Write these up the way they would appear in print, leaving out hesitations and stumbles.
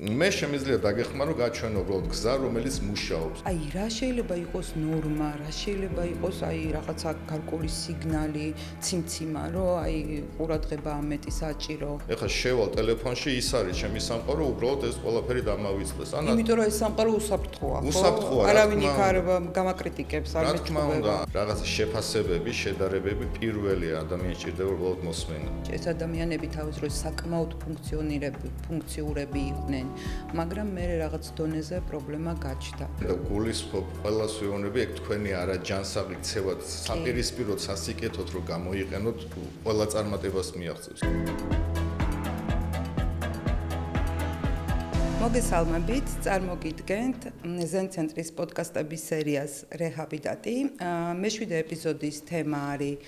მე შემიძლია დაგეხმარო გაჩვენო უბრალოდ გზა, რომელიც მუშაობს. აი, რა შეიძლება იყოს ნორმა, რა შეიძლება იყოს აი რაღაცა გარკვეული სიგნალი, ციმციმა, რომ აი ყურადღება ამეტი საჭირო. ეხლა შევალ ტელეფონში ის არის ჩემი სამყარო, უბრალოდ ეს ყველაფერი დამავიწყდეს. იმიტომ რომ ეს სამყარო უსაფრთხოა, ხო? უსაფრთხოა, არავინ იქ არ გამაკრიტიკებს, არ მეჭუბება. რაღაცა შეფასებები, შედარებები პირველია ადამიანს ჭირდება უბრალოდ მოსმენა. ეს ადამიანები თავის დროს საკმაოდ ფუნქციურები იყვნენ, მაგრამ მე რაღაც დონეზე პრობლემა გაჩნდა. და გულისხმობ ყველას ვეუბნები, ეგ თქვენი არაჯანსაღი ქცევად საპირისპიროდ სასიკეთოდ რომ გამოიყენოთ, ყველა წარმატებას მიაღწევს. მოგესალმებით, წარმოგიდგენთ ზენ ცენტრის პოდკასტების სერიას რეჰაბიტატი. მეშვიდე ეპიზოდის თემა არის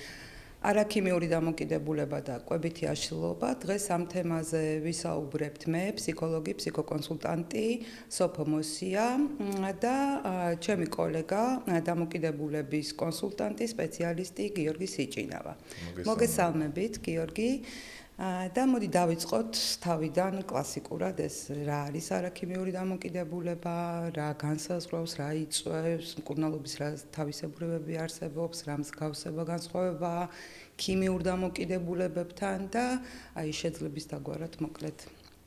არაქიმიური დამოკიდებულება და კვებითი აშლილობა. დღეს ამ თემაზე ვისაუბრებთ მე, ფსიქოლოგი, ფსიქოკონსულტანტი სოფო მოსია და ჩემი კოლეგა, დამოკიდებულების კონსულტანტი, სპეციალისტი გიორგი სიჭინავა. მოგესალმებით, გიორგი. და მოდი დავიწყოთ თავიდან კლასიკურად ეს რა არის არაქიმიური დამოკიდებულება, რა განსაზღვრავს, რა იწვევს, მკურნალობის რა თავისებურებები არსებობს, რა მსგავსება განსხვავება ქიმიურ დამოკიდებულებებთან და აი შეძლების დაგვარად მოკლედ.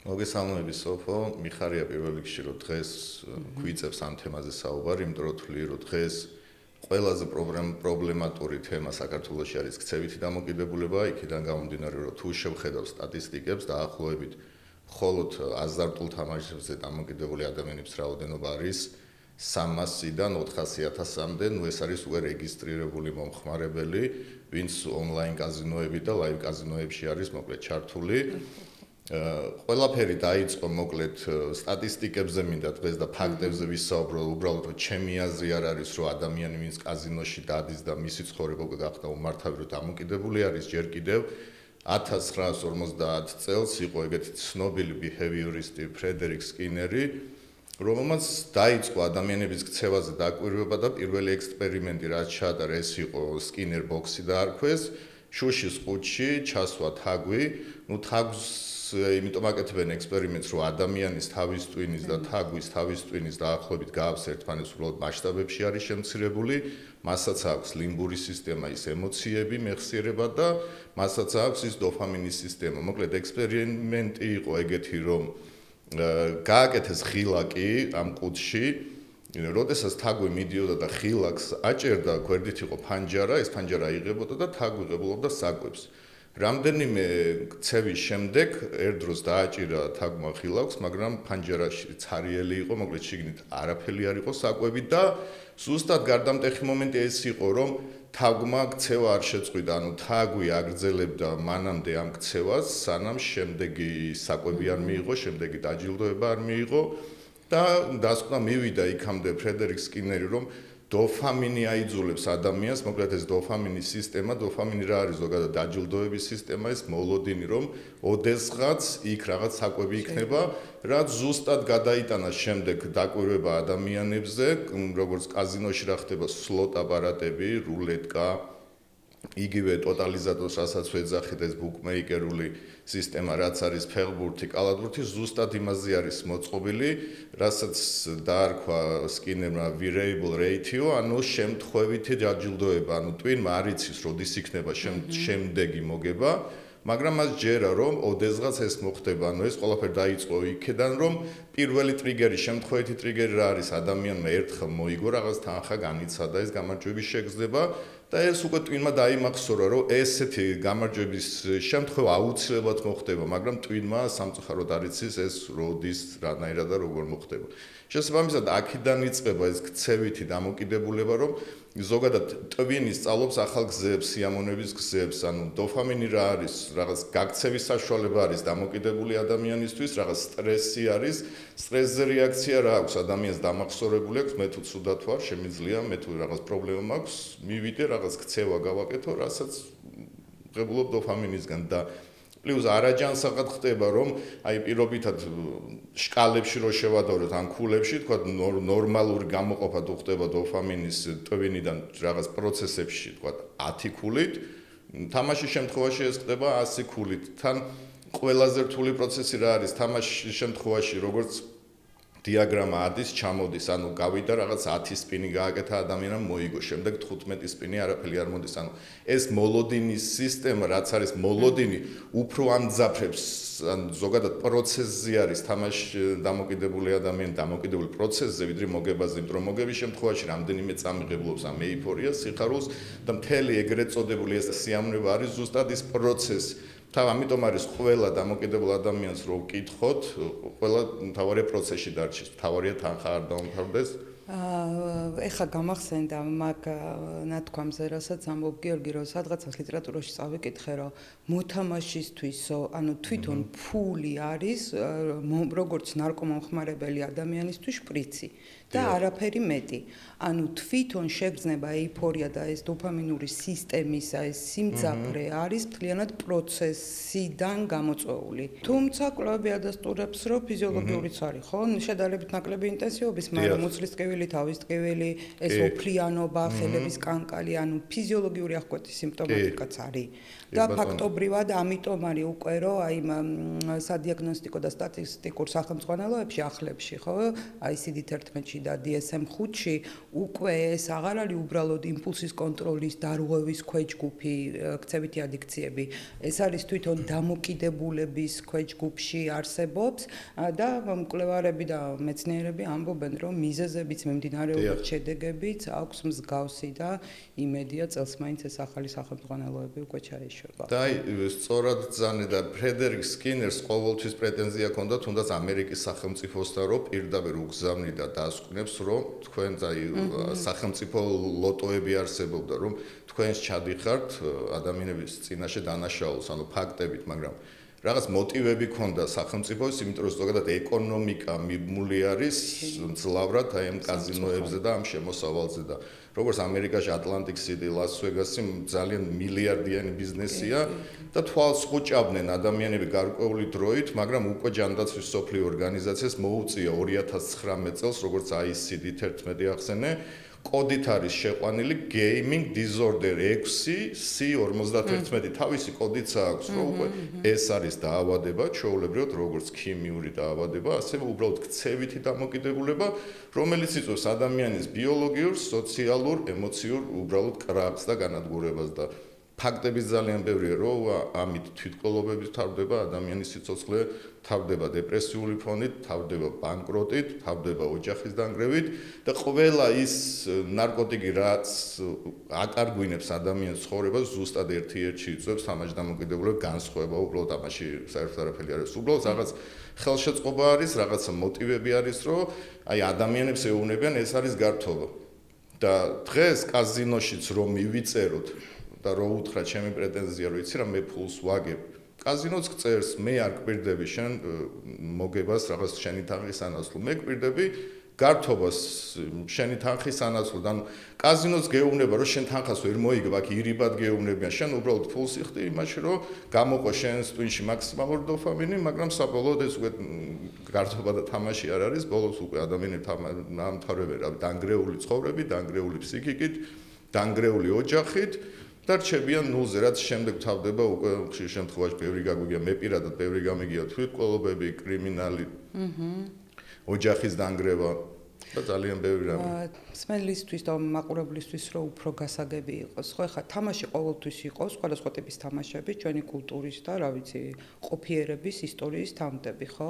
მოგესალმები სოფო, მიხარია პირველ რიგში რომ დღეს გვიწევს ამ თემაზე საუბარი, იმიტომ რომ თვლი რომ დღეს ყველაზე პრობლემატური თემა საქართველოში არის ქცევითი დამოკიდებულება, იქიდან გამომდინარე რომ თუ შევხედავ სტატისტიკებს დაახლოებით მხოლოდ აზარტულ თამაშებზე დამოკიდებული ადამიანების რაოდენობა არის 300-დან 400,000-მდე, ნუ ეს არის უკვე რეგისტრირებული მომხმარებელი, ვინც ონლაინ კაზინოები და ლაივ კაზინოებში არის მოკლედ ჩართული. ყველაფერი დაიწყო მოკლედ სტატისტიკებზე მინდა დღეს და ფაქტებზე ვისაუბრო, უბრალოდ რომ ჩემი აზრი არ არის რომ ადამიანი ვინც კაზინოში დადის და მისი ცხოვრება უკვე გახდა უმართავი რომ დამოკიდებული არის ჯერ კიდევ 1950 წელს იყო ეგეთი ცნობილი ბიჰევიორისტი ფრედერიკ სკინერი, რომელმაც დაიწყო ადამიანების ქცევაზე დაკვირვება და პირველი ექსპერიმენტი რაც ჩაატარა ეს იყო სკინერ ბოქსი დაარქვეს, შუშის ყუთში ჩასვა თაგვი, ნუ თაგვს იმიტომ აკეთებენ ექსპერიმენტს რომ ადამიანის თავის ტვინის და თაგვის თავის ტვინის დაახლოებით გაავს ერთმანეთს უბრალოდ მასშტაბებში არის შემცირებული, მასაც აქვს ლიმბური სისტემა, ის ემოციები, მეხსიერება და მასაც აქვს ის დოფამინის სისტემა. მოკლედ ექსპერიმენტი იყო ეგეთი რომ გააკეთეს ხილაკი ამ ყუთში, როდესაც თაგვი მიდიოდა და ხილაკს აჭერდა, გვერდით იყო ფანჯარა, ეს ფანჯარა იღებოდა და თაგვი ღებულობდა საკვებს. რამდენიმე ქცევის შემდეგ ერთ დროს დააჭირა თაგვმა ხილაკს, მაგრამ ფანჯარაში ცარიელი იყო, მოკლედ შიგნით არაფერი არ იყო საკვები და ზუსტად გარდამტეხი მომენტი ეს იყო, რომ თაგვმა ქცევა არ შეწყვიტა, ანუ თაგვი აგრძელებდა მანამდე ამ ქცევას, სანამ შემდეგი საკვები არ მიიღო, შემდეგი დაჯილდოება არ მიიღო და დასკვნა მივიდა იქამდე ფრედერიკ სკინერი, რომ დოფამინი აიძულებს ადამიანს, მოკლედ ეს დოფამინის სისტემა, დოფამინი რა არის ზოგადად დაჯილდოების სისტემა, ეს მოლოდინი, რომ ოდესღაც იქ რაღაც საკვები იქნება, რაც ზუსტად გადაიტანა შემდეგ დაკვირვება ადამიანებზე, როგორც კაზინოში რა ხდება სლოტ აპარატები, რულეტკა, იგივე ტოტალიზატორს, რასაც ვეძახით ეს ბუკმეიკერული სისტემა, რაც არის ფეხბურთი, კალათბურთი, ზუსტად იმაზე არის მოწყობილი, რასაც დაარქვა სკინერმა variable ratio, ანუ შემთხვევითი დაჯილდოება, ანუ ტვინმა არ იცის, როდის იქნება შემდეგი მოგება, მაგრამ მას ჯერა რომ ოდესღაც ეს მოხდება, ანუ ეს ყველაფერი დაიწყო იქიდან, რომ პირველი ტრიგერი, შემთხვევითი ტრიგერი რა არის, ადამიანმა ერთხელ მოიგო რაღაც თანხა განიცადა, ეს გამარჯვების შეგრძნება და ეს უკვე ტვინმა დაიმახსოვრა, რომ ესეთი გამარჯვების შემთხვევა აუცილებლად მოხდება, მაგრამ ტვინმა სამწუხაროდ არ იცის ეს როდის, რანაირად და როგორ მოხდება. შესაბამისად, აქედან იწყება ეს ქცევითი დამოკიდებულება, რომ ზოგადად ტვინი სწავლობს ახალ გზებს, სიამოვნების გზებს, ანუ დოფამინი რა არის, რაღაც გაქცევის საშუალება არის დამოკიდებული ადამიანისთვის, რაღაც სტრესი არის, სტრესზე რეაქცია რა აქვს, ადამიანს დამახსოვრებული აქვს, მე თუ ცუდად ვარ, შემიძლია, მე თუ რაღაც პრობლემა მაქვს, მივიდე რაღაც ქცევა გავაკეთო, რასაც ღებულობ დოფამინისგან და პლუს არაჯანსაღად ხდება, რომ აი პირობითად შკალებში რო შევადაროთ ან ქულებში, თქვა ნორმალური გამოყოფა თუ ხდება დოფამინის ტვინიდან რაღაც პროცესებში, თქვა 10 ქულით, თამაშის შემთხვევაში ეს ხდება 100 ქულით. თან ყველაზე რთული პროცესი რა არის თამაშის შემთხვევაში, როგორც დიაგრამა ადის, ჩამოდის, ანუ გავიდა რაღაც 10 სპინი გააკეთა ადამიანამ მოიგო, შემდეგ 15 სპინი არაფერი არ მოდის, ანუ ეს მოლოდინის სისტემა, რაც არის მოლოდინი, უფრო ამძაფრებს, ან ზოგადად პროცესზე არის თამაში დამოკიდებული ადამიანი, დამოკიდებული პროცესზე, ვიდრე მოგებაზე, იმიტომ რომ მოგების შემთხვევაში რამდენიმე წამიღებლობს ამ ეიფორიას, სიხარულს და მთელი ეგრეთ წოდებული ეს სიამოვნება არის ზუსტად ის პროცესი. ამიტომ არის ყველა დამოკიდებულ ადამიანს რო ვკითხოთ, ყველა მთავარია პროცესში დარჩეს, მთავარია თანხა არ დაუმთავრდეს. ეხა გამახსენდა მაგ ნათქვამზე, რასაც ამბობ გიორგი, რომ სადღაცას ლიტერატურაში წავიკითხე, რომ მოთამაშისთვისო, ანუ თვითონ ფული არის როგორც ნარკომომხმარებელი ადამიანისთვის შპრიცი და არაფერი მეტი. ანუ თვითონ შეგრძნება ეიფორია და ეს დოფამინური სისტემის ეს სიმძაფრე არის მთლიანად პროცესიდან გამოწვეული. თუმცა კვლევები ადასტურებს, რომ ფიზიოლოგიურიც არის, ხო? შედარებით ნაკლები ინტენსივობის, მაგრამ მუცლისწყივილი, თავისწყივილი, ეს ოფლიანობა, ხელების კანკალი, ანუ ფიზიოლოგიური აღკვეთის სიმპტომატიკაც არის. და ფაქტობრივად ამიტომ არის უკვე, რომ აი სადიაგნოსტიკო და სტატისტიკურ სახელმძღვანელოებში ახლებში, ხო? აი CD11-ში და DSM-5-ში უკვე ეს აღარ არის უბრალოდ იმპულსის კონტროლის დარღვევის ქვეჯგუფი, ქცევითი ადიქციები. ეს არის თვითონ დამოკიდებულების ქვეჯგუფში არსებობს და მკვლევარები და მეცნიერები ამბობენ, რომ მიზეზებიც, მიმდინარეობაც, შედეგებიც აქვს მსგავსი და იმედია წელს მაინც ეს ახალი სახელმძღვანელოები უკვე ჩაეშვება. და აი სწორად ძანე და ფრედერიკ სკინერს ყოველთვის პრეტენზია ჰქონდა თუნდაც ამერიკის სახელმწიფოსთან, რომ პირდაპირ უგზავნიდა დასკვნებს, რომ თქვენ აი სახელმწიფო ლოტოები არსებობდა, რომ თქვენს ჩადიხართ ადამიანების წინაშე დანაშაულს, ანუ ფაქტებით, მაგრამ რაღაც მოტივები ქონდა სახელმწიფოს, იმიტომ რომ ზოგადად ეკონომიკა მიმული არის ძლავრად აი ამ კაზინოებზე და ამ შემოსავალზე და როგორც ამერიკაში Atlantic City, Las Vegas-ი ძალიან მილიარდიანი ბიზნესია და თვალს ხუჭავდნენ ადამიანები გარკვეული დროით, მაგრამ უკვე ჯანდაცვის სოფლიო ორგანიზაციას მოუწია 2019 წელს, როგორც ICD-11 ახსენე, კოდით არის შეყვანილი gaming disorder 6C51. თავისი კოდიც აქვს, რომ უკვე ეს არის დაავადება, ჩვეულებრივად როგორც ქიმიური დაავადება, ასევე უბრალოდ ქცევითი დამოკიდებულება, რომელიც იწვევს ადამიანის ბიოლოგიურ, სოციალურ, ემოციურ უბრალოდ კრახს და განადგურებას და ფაქტები ძალიან ბევრია, რომ ამით თვითმკვლელობები თავდება, ადამიანის სიცოცხლე თავდება დეპრესიული ფონით, თავდება ბანკროტით, თავდება ოჯახის დანგრევით და ყველა ის ნარკოტიკი, რაც აკარგვინებს ადამიანის ცხოვრებას, ზუსტად ერთ-ერთში იწვევს თამაში დამოკიდებულება, განსხვავება, უბრალოდ თამაში საერთოდ არაფერი არ არის. უბრალოდ რაღაც ხელშეწყობა არის, რაღაცა მოტივები არის, რომ აი ადამიანებს ეუბნებიან, ეს არის გართობა. და დღეს კაზინოშიც რომ მივიწეროთ და რო უთხრა ჩემი პრეტენზია, რომ იცი რა მე ფულს ვაგებ. კაზინოც გწერს, მე არ გვპირდები შენ მოგებას რაღაც შენი თანხის ანაცვლოდ. მე გვპირდები გართობას შენი თანხის ანაცვლოდ. ანუ კაზინოც გეუბნება, რომ შენ თანხას ვერ მოიგებ, აქ ირიბად გეუბნებიან. შენ უბრალოდ ფულს იხდი იმაში, რომ გამოყო შენს ტვინში მაქსიმალური დოფამინი, მაგრამ საბოლოოდ ეს უკვე გართობა და თამაში არ არის. ბოლოს უკვე ადამიანები ამთავრებენ დანგრეული ცხოვრებით, დანგრეული ფსიქიკით, დანგრეული ოჯახით. და რჩებიან ნულზე, რაც შემდეგ თავდება უკვე ხშირ შემთხვევაში ბევრი გაგვიგია, მე პირადად ბევრი გამიგია თვითმკვლელობები, კრიმინალი, ოჯახის დანგრევა და ძალიან ბევრი რამე. სმენლისთვის და მაყურებლისთვის რო უფრო გასაგები იყოს, ხო, ხა თამაში ყოველთვის იყოს, სხვადასხვა ტიპის თამაშები, ჩვენი კულტურის და რა ვიცი, ყოფიერების, ისტორიის თანხმდები, ხო?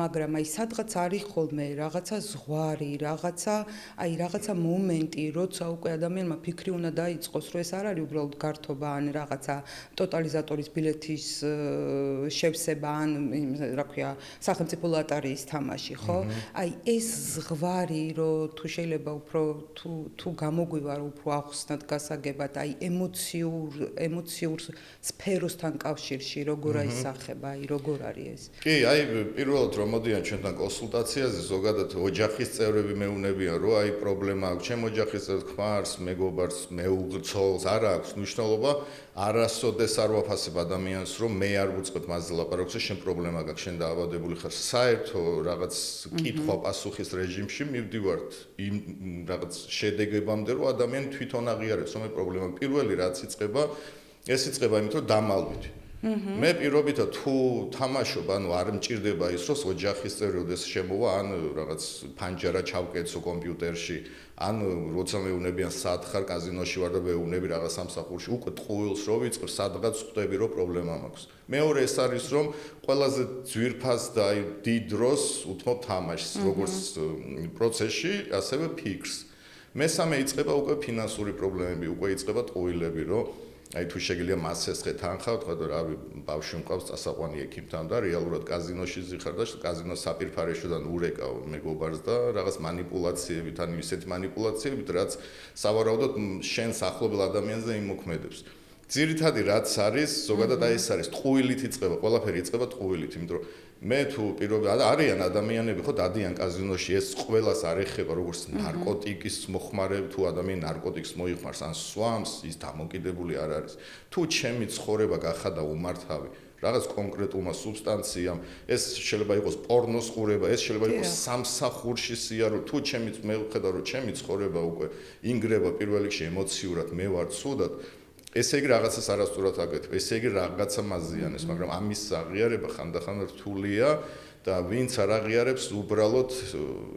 მაგრამ აი სადღაც არის ხოლმე რაღაცა ზღვარი, რაღაცა მომენტი, როცა უკვე ადამიანმა ფიქრი უნდა დაიწყოს, რომ ეს არ არის უბრალოდ გართობა ან რაღაცა ტოტალიზატორის ბილეთის შევსება ან რა ქვია, სახელმწიფო ლოტარიის თამაში, ხო? აი ეს ზღვარი, რომ თუ შეიძლება უფრო თუ გამოგვივა რომ უფრო ახსნათ გასაგებად აი ემოციურ სფეროსთან კავშირში როგორ აისახება აი როგორ არის ეს კი აი პირველად რომ მოდიან ჩვენთან კონსულტაციაზე ზოგადად ოჯახის წევრები მეუბნებიან რომ აი პრობლემა აქვს ჩემ ოჯახის წევრს ქმარს მეგობარს მეუღლეს არ აქვს მნიშვნელობა არასოდეს არ ვაფასებ ადამიანს რომ მე არ ვუწყებ მასზე ლაპარაკს შენ პრობლემა გაქვს შენ დაავადებული ხარ საერთო რაღაც კითხვა პასუხის რეჟიმში მივდივართ იმ რაღაც შედეგებამდე რომ ადამიანი თვითონ აღიარებს რომ პრობლემა პირველი რაც იწყება ეს იწყება იმით რომ დამალვით მე პირობითად თუ თამაშობ, ანუ არ მჭირდება ის, რომ ოჯახის წევრი როდეს შემოვა, ან რაღაც ფანჯარა ჩავკეცო კომპიუტერში, ან როცა მეუნებიან სათხარ კაზინოში ვარ და მეუნები რაღაც სამსახურში, უკვე ტყუილს რო ვიწყებ, სადღაც ხვდები, რომ პრობლემა მაქვს. მეორე ეს არის, რომ ყველაზე ძვირფას და აი დიდ დროს უთმობ თამაშს, როგორც პროცესში, ასევე ფიქრს. მესამე იწყება უკვე ფინანსური პრობლემები, უკვე იწყება ტყუილები, რომ აი თუ შეგიძლია მასესხე თანხა, თქვა და რავი, ბავშვი მყავს წასაყვანი ექიმთან და რეალურად კაზინოში ზიხარ და კაზინოს საპირფარეშოდან ურეკავ მეგობარს და რაღაც манипуляციებით, ან ისეთი манипуляციებით, რაც სავარაუდოდ შენს ახლობელ ადამიანზე იმოქმედებს. ძირითადი რაც არის, ზოგადად აი ეს არის, ტყუილით იწყება, ყველაფერი იწყება ტყუილით, იმიტომ რომ მე თუ პირობითად არიან ადამიანები, ხო, დადიან კაზინოში, ეს ყველას არ ეხება, როგორც ნარკოტიკის მოხმარებ, თუ ადამიანი ნარკოტიკს მოიხმარს, ან სვამს, ის დამოკიდებული არ არის. თუ ჩემი ცხოვრება გახადა უმართავი, რაღაც კონკრეტულმა სუბსტანციამ, ეს შეიძლება იყოს პორნოს ყურება, ეს შეიძლება იყოს სამსახურში სიარო, თუ მე ვხედავ, რომ ჩემი ცხოვრება უკვე ინგრევა პირველ რიგში ემოციურად, მე ვარ ცუდად. ესე იგი რაღაცას არასწორად აკეთებ, ესე იგი რაღაცა მაზიანებს, მაგრამ ამის აღიარება ხანდახან რთულია და ვინც არ აღიარებს, უბრალოდ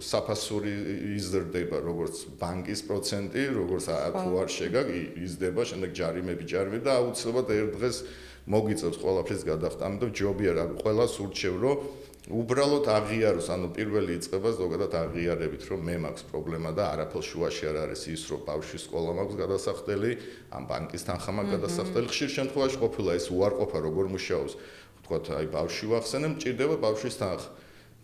საფასური იზრდება, როგორც ბანკის პროცენტი, როგორც თუ არ შეგაგ იზრდება, შემდეგ ჯარიმები და აუცილებლად ერთ დღეს მოგიწევს ყველაფრის გადახდა. ამიტომ ჯობია რა ყველას ურჩევ, რომ უბრალოდ აღიაროს, ანუ პირველი იწყება ზოგადად აღიარებით, რომ მე მაქვს პრობლემა და არაფერ შუაში არ არის ის, რომ ბავშვის სკოლა მაქვს გადასახდელი, ან ბანკის თანხა მაქვს გადასახდელი. ხშირ შემთხვევაში ყოფილა ეს უარყოფა როგორ მუშაობს. ვთქვათ, აი ბავშვი ვახსენე, მჭირდება ბავშვის თანხა.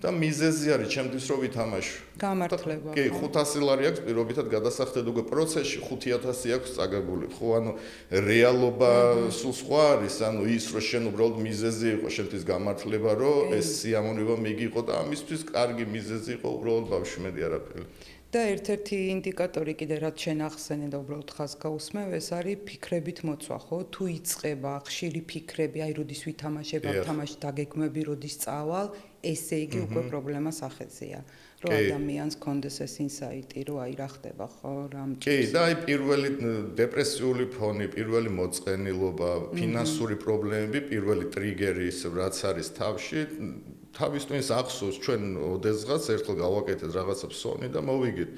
და მიზეზი არის ჩემთვის რომ ვითამაშო. გამართლება. კი, 500 ლარი აქვს პირობითად გადასახდელი უკვე პროცესში 5000 აქვს წაგებული. ხო, ანუ რეალობა სულ სხვა არის, ანუ ის რომ შენ უბრალოდ მიზეზი იყო შენთვის გამართლება, რომ ეს სიამოვნება მიგიყო და ამისთვის კარგი მიზეზი იყო უბრალოდ ბავშვი მედი არაფერი. და ერთ-ერთი ინდიკატორი კიდე რაც შენ ახსენე და უბრალოდ ხას გაუსმევ, ეს არის ფიქრებით მოცვა, ხო? თუ იწყება ხშირი ფიქრები, აი როდის ვითამაშებ, ამ თამაშს დაგეგმები, როდის წავალ, ესე იგი უკვე პრობლემა სახეზეა. რომ ადამიანს კონდეს ეს ინსაიტი, რომ აი რა ხდება, ხო, რა მჭირს. კი, და აი პირველი დეპრესიული ფონი, პირველი მოწყენილობა, ფინანსური პრობლემები, პირველი ტრიგერი ის რაც არის თავში, თავის ტვინს ახსოვს ჩვენ ოდესღაც ერთხელ გავაკეთეთ რაღაცა ფსონი და მოვიგეთ.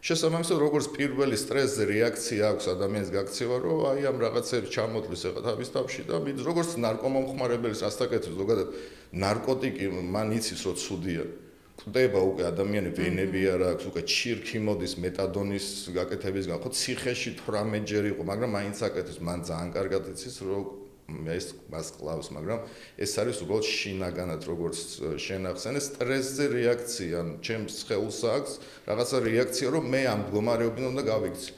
შესაბამისად, როგორც პირველი სტრესზე რეაქცია აქვს ადამიანს გაქცევა, რომ აი ამ რაღაცებს ჩამოთვლის ეხლა თავის თავში და როგორც ნარკომომხმარებელის ასაკეთებს ზოგადად ნარკოტიკი მან იცის რომ ცუდია. კვდება უკვე ადამიანი ვენები არ აქვს, უკვე ჩირქი მოდის მეტადონის გაკეთებისგან, ხო ციხეში 18 ჯერ იყო, მაგრამ მაინც აკეთებს, მან ძალიან კარგად იცის რომ ეს მას კლავს, მაგრამ ეს არის უბრალოდ შინაგანად როგორც შენ ახსენე სტრესზე რეაქცია, ჩემს ხელს აქვს რაღაცა რეაქცია, რომ მე ამ მდგომარეობიდან უნდა გავიქცე.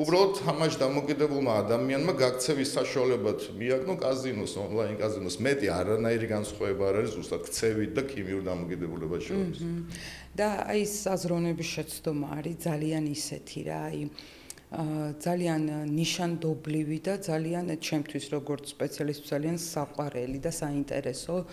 უბრალოდ თამაშ დამოკიდებულმა ადამიანმა გაქცევის საშუალებად მიაგნო კაზინოს, ონლაინ კაზინოს, მეტი არანაირი განსხვავება არ არის ზუსტად ქცევით და ქიმიურ დამოკიდებულებას შორის. და აი ეს აზროვნების შეცდომა არის ძალიან ისეთი რა, აი ძალიან ნიშანდობლივი და ძალიან ჩემთვის როგორც სპეციალისტს ძალიან საყვარელი და საინტერესო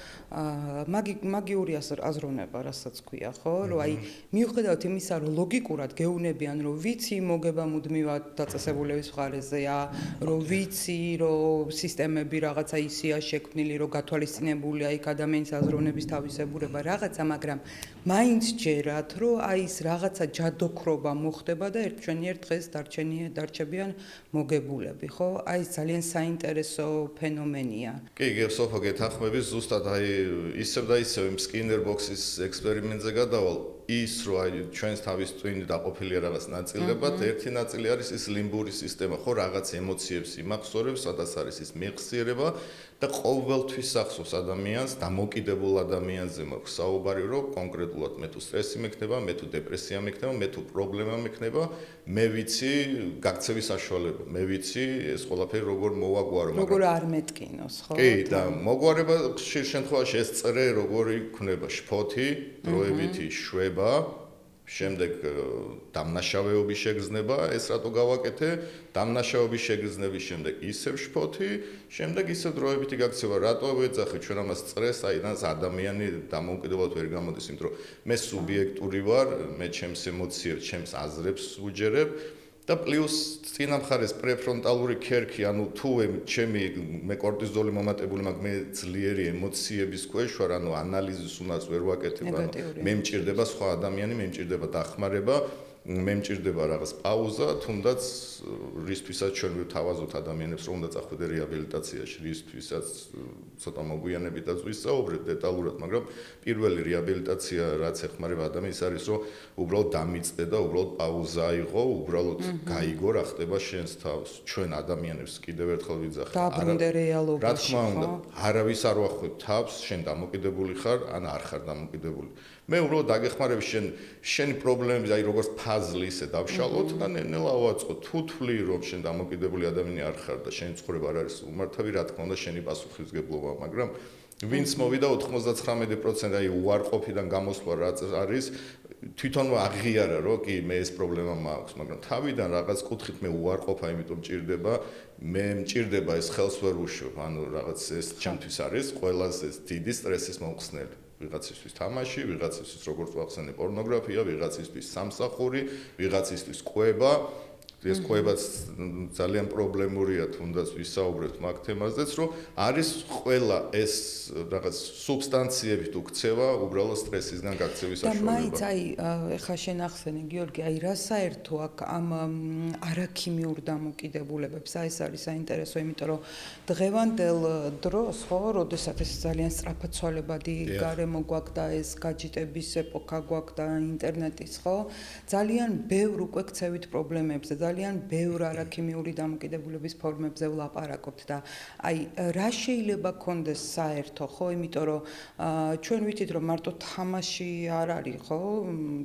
მაგიური აზროვნება, რასაც ქვია, ხო? რომ აი მიუხედავად იმისა, რომ ლოგიკურად გეუნებიან, რომ ვიცი მოგება მუდმივად დაწესებულების მხარეზეა, რომ ვიცი, რომ სისტემები რაღაცა ისეა შექმნილი, რომ გათვალისწინებულია იქ ადამიანის აზროვნების თავისებურება რაღაცა, მაგრამ მაინც ჯერათ, რომ აი ეს რაღაცა ჯადოქრობა მოხდება და ერთჩვენიერ დღეს დარჩებიან მოგებულები, ხო? აი ეს ძალიან საინტერესო ფენომენია. კი, გესოფო გეთანხმები, ზუსტად აი ისევ და ისევ იმ სკინერ ბოქსის ექსპერიმენტზე გადავალ ის რომ აი ჩვენს თავის ტვინი დაყოფილია რაღაც ნაწილებად, ერთი ნაწილი არის ის ლიმბური სისტემა, ხო, რაღაც ემოციებს იმახსოვრებს, სადაც არის ის მეხსიერება და ყოველთვის ახსოვს ადამიანს, დამოკიდებულ ადამიანზე მაქვს საუბარი, რომ კონკრეტულად მე თუ სტრესი მექნება, მე თუ დეპრესია მექნება, მე თუ პრობლემა მექნება, მე ვიცი გაქცევის საშუალება, მე ვიცი ეს ყველაფერი როგორ მოვაგვარო, მაგრამ როგორ არ მეტკინოს, ხო? კი, და მოგვარება ხშირ შემთხვევაში ეს წრე როგორი იქნება, შფოთი, დროებითი შვება, შემდეგ დამნაშავეობის შეგრძნება, ეს რატო გავაკეთე, დამნაშავეობის შეგრძნების შემდეგ ისევ შფოთი, შემდეგ ისევ დროებითი გაქცევა, რატო ვეძახე ჩვენ ამას წრეს, აიდანაც ადამიანი დამოუკიდებლად ვერ გამოდის, იმიტომ რომ მე სუბიექტური ვარ, მე ჩემს ემოციებს, ჩემს აზრებს ვუჯერებ და პლუს წინა მხარეს პრეფრონტალური ქერქი, ანუ თუ მე კორტიზოლი მომატებული მაქვს, მე ძლიერი ემოციების ქვეშ ვარ, ანუ ანალიზის უნარს ვერ ვაკეთებ, ანუ მე მჭირდება სხვა ადამიანი, მე მჭირდება დახმარება, მე მჭირდება რაღაც პაუზა, თუნდაც რისთვისაც ჩვენ ვთავაზობთ ადამიანებს, რომ უნდა წახვიდე რეაბილიტაციაში, რისთვისაც ცოტა მოგვიანებით და ვისაუბრეთ დეტალურად, მაგრამ პირველი რეაბილიტაცია რაც ეხმარება ადამიანს არის, რომ უბრალოდ დამიწდე და უბრალოდ პაუზა აიღო, უბრალოდ გაიგო რა ხდება შენს თავს. ჩვენ ადამიანებს კიდევ ერთხელ ვიძახით, დაბრუნდე რეალობაში. რა თქმა უნდა, არავის არ ვახვევ თავს, შენ დამოკიდებული ხარ, ან არ ხარ დამოკიდებული. მე უბრალოდ დაგეხმარებ შენი პრობლემები, აი როგორც ფაზლი ისე დავშალოთ და ნელა ავაწყო. თუ თვლი რომ შენ დამოკიდებული ადამიანი არ ხარ და შენი ცხოვრება არ არის უმართავი, რა თქმა უნდა, შენი პასუხისმგებლობა, მაგრამ ვინც მოვიდა 99% აი უარყოფიდან გამოსვლა რაც არის, თვითონ აღიარა რომ კი მე ეს პრობლემა მაქვს, მაგრამ თავიდან რაღაც კუთხით მე უარყოფა, იმიტომ მჭირდება, მე მჭირდება ეს ხელს ვერ უშვებ, ანუ რაღაც ეს ჩემთვის არის ყველაზე დიდი სტრესის მომხსნელი. ვიღაცისთვის თამაში, ვიღაცისთვის როგორც ვახსენე პორნოგრაფია, ვიღაცისთვის სამსახური, ვიღაცისთვის კვება. ეს კვებაც ძალიან პრობლემურია, თუნდაც ვისაუბრებთ მაგ თემაზეც, რომ არის ყველა ეს რაღაც სუბსტანციებით უქცევა უბრალოდ სტრესისგან გაქცევის საშუალება. და მაინც აი ეხა შენ ახსენე გიორგი, აი რა საერთო აქვს ამ არაქიმიურ დამოკიდებულებებს, აი ეს არის საინტერესო, იმიტომ რომ დღევანდელ დროს, ხო, როდესაც ეს ძალიან სწრაფაცვალებადი გარემო გვაქვს და ეს გაჯიტების ეპოქა გვაქვს და ინტერნეტის, ხო, ძალიან ბევრ უკვე ქცევით პრობლემებზე, ძალიან ბევრ არაქიმიური დამოკიდებულების ფორმებზე ვლაპარაკობთ და აი რა შეიძლება კონდეს საერთო, ხო, იმიტომ რომ ჩვენ ვიცით რომ მარტო თამაში არ არის, ხო,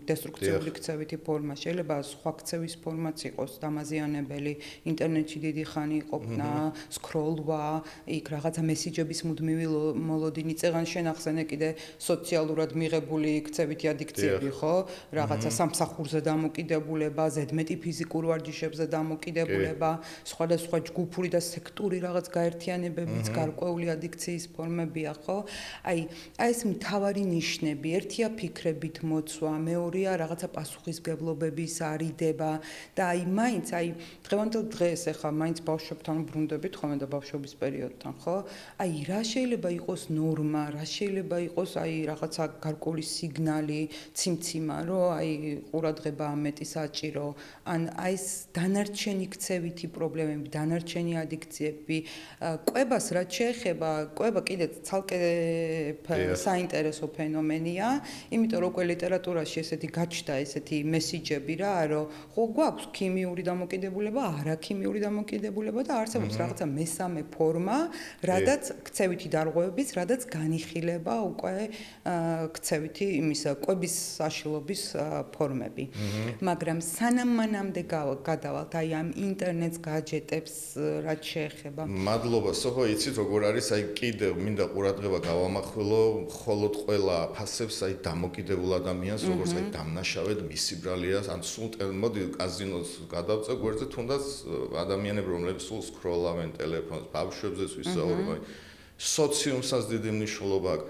დესტრუქციული ქცევითი ფორმა, შეიძლება სხვა ქცევის ფორმაც იყოს დამაზიანებელი, ინტერნეტში დიდი ხანი იყოფნა, სკროლვა, იქ რაღაცა მესიჯების მუდმივი მოლოდინი, წეგან შენ ახსენე კიდე სოციალურად მიღებული ქცევითი ადიქციები, ხო, რაღაცა სამსახურზე დამოკიდებულება, ზედმეტი ფიზიკურ ვარჯიშებზე დამოკიდებულება, სხვადასხვა ჯგუფური და სექტური რაღაც გაერთიანებებიც გარკვეული ადიქციის ფორმებია, ხო? აი ეს მთავარი ნიშნები, ერთია ფიქრებით მოცვა, მეორეა რაღაცა პასუხისმგებლობების არიდება და აი მაინც აი დღევანდელ დღეს ახლა მაინც ბავშვებთან ბრუნდებით ხოლმე და ბავშვობის პერიოდთან, ხო? აი რა შეიძლება იყოს ნორმა, რა შეიძლება იყოს აი რაღაცა გარკვეული სიგნალი, ციმციმა, რომ აი ყურადღება ამეტი საჭირო, ან აი ეს დანარჩენი ქცევითი პრობლემები, დანარჩენი ადიქციები, კვებას რაც შეეხება, კვება კიდე ცალკე საინტერესო ფენომენია, იმიტომ რომ უკვე ლიტერატურაში ესეთი გაჩნდა ესეთი მესიჯები რა, რომ ხო გვაქვს ქიმიური დამოკიდებულება, არაქიმიური დამოკიდებულება და არსებობს რაღაცა მესამე ფორმა, რადაც ქცევითი დარღვევების, რადაც განიხილება უკვე ქცევითი იმის კვების საშუალების ფორმები. მაგრამ სანამ მანამდე გადავალთ აი ამ ინტერნეტს, გაჯეტებს, რაც შეეხება. მადლობა, სოფო, იცით როგორ არის, აი კიდევ მინდა ყურადღება გავამახვილო, მხოლოდ ყველა აფასებს აი დამოკიდებულ ადამიანს, როგორც აი დამნაშავედ მისი ბრალიას, ან სულ მოდი კაზინოს გადავწევ გვერდზე, თუნდაც ადამიანები, რომლებიც სულ სკროლავენ ტელეფონს, ბავშვებზეც ვისაუბრებ, სოციუმსაც დიდი მნიშვნელობა აქვს.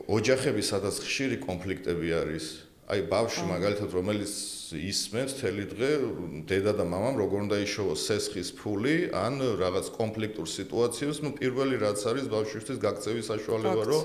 ოჯახები, სადაც ხშირი კონფლიქტები არის, აი ბავშვი მაგალითად, რომელიც ისმენს მთელი დღე დედა და მამამ როგორ უნდა იშოვოს სესხის ფული ან რაღაც კონფლიქტურ სიტუაციებს, ნუ პირველი რაც არის ბავშვისთვის გაქცევის საშუალება, რომ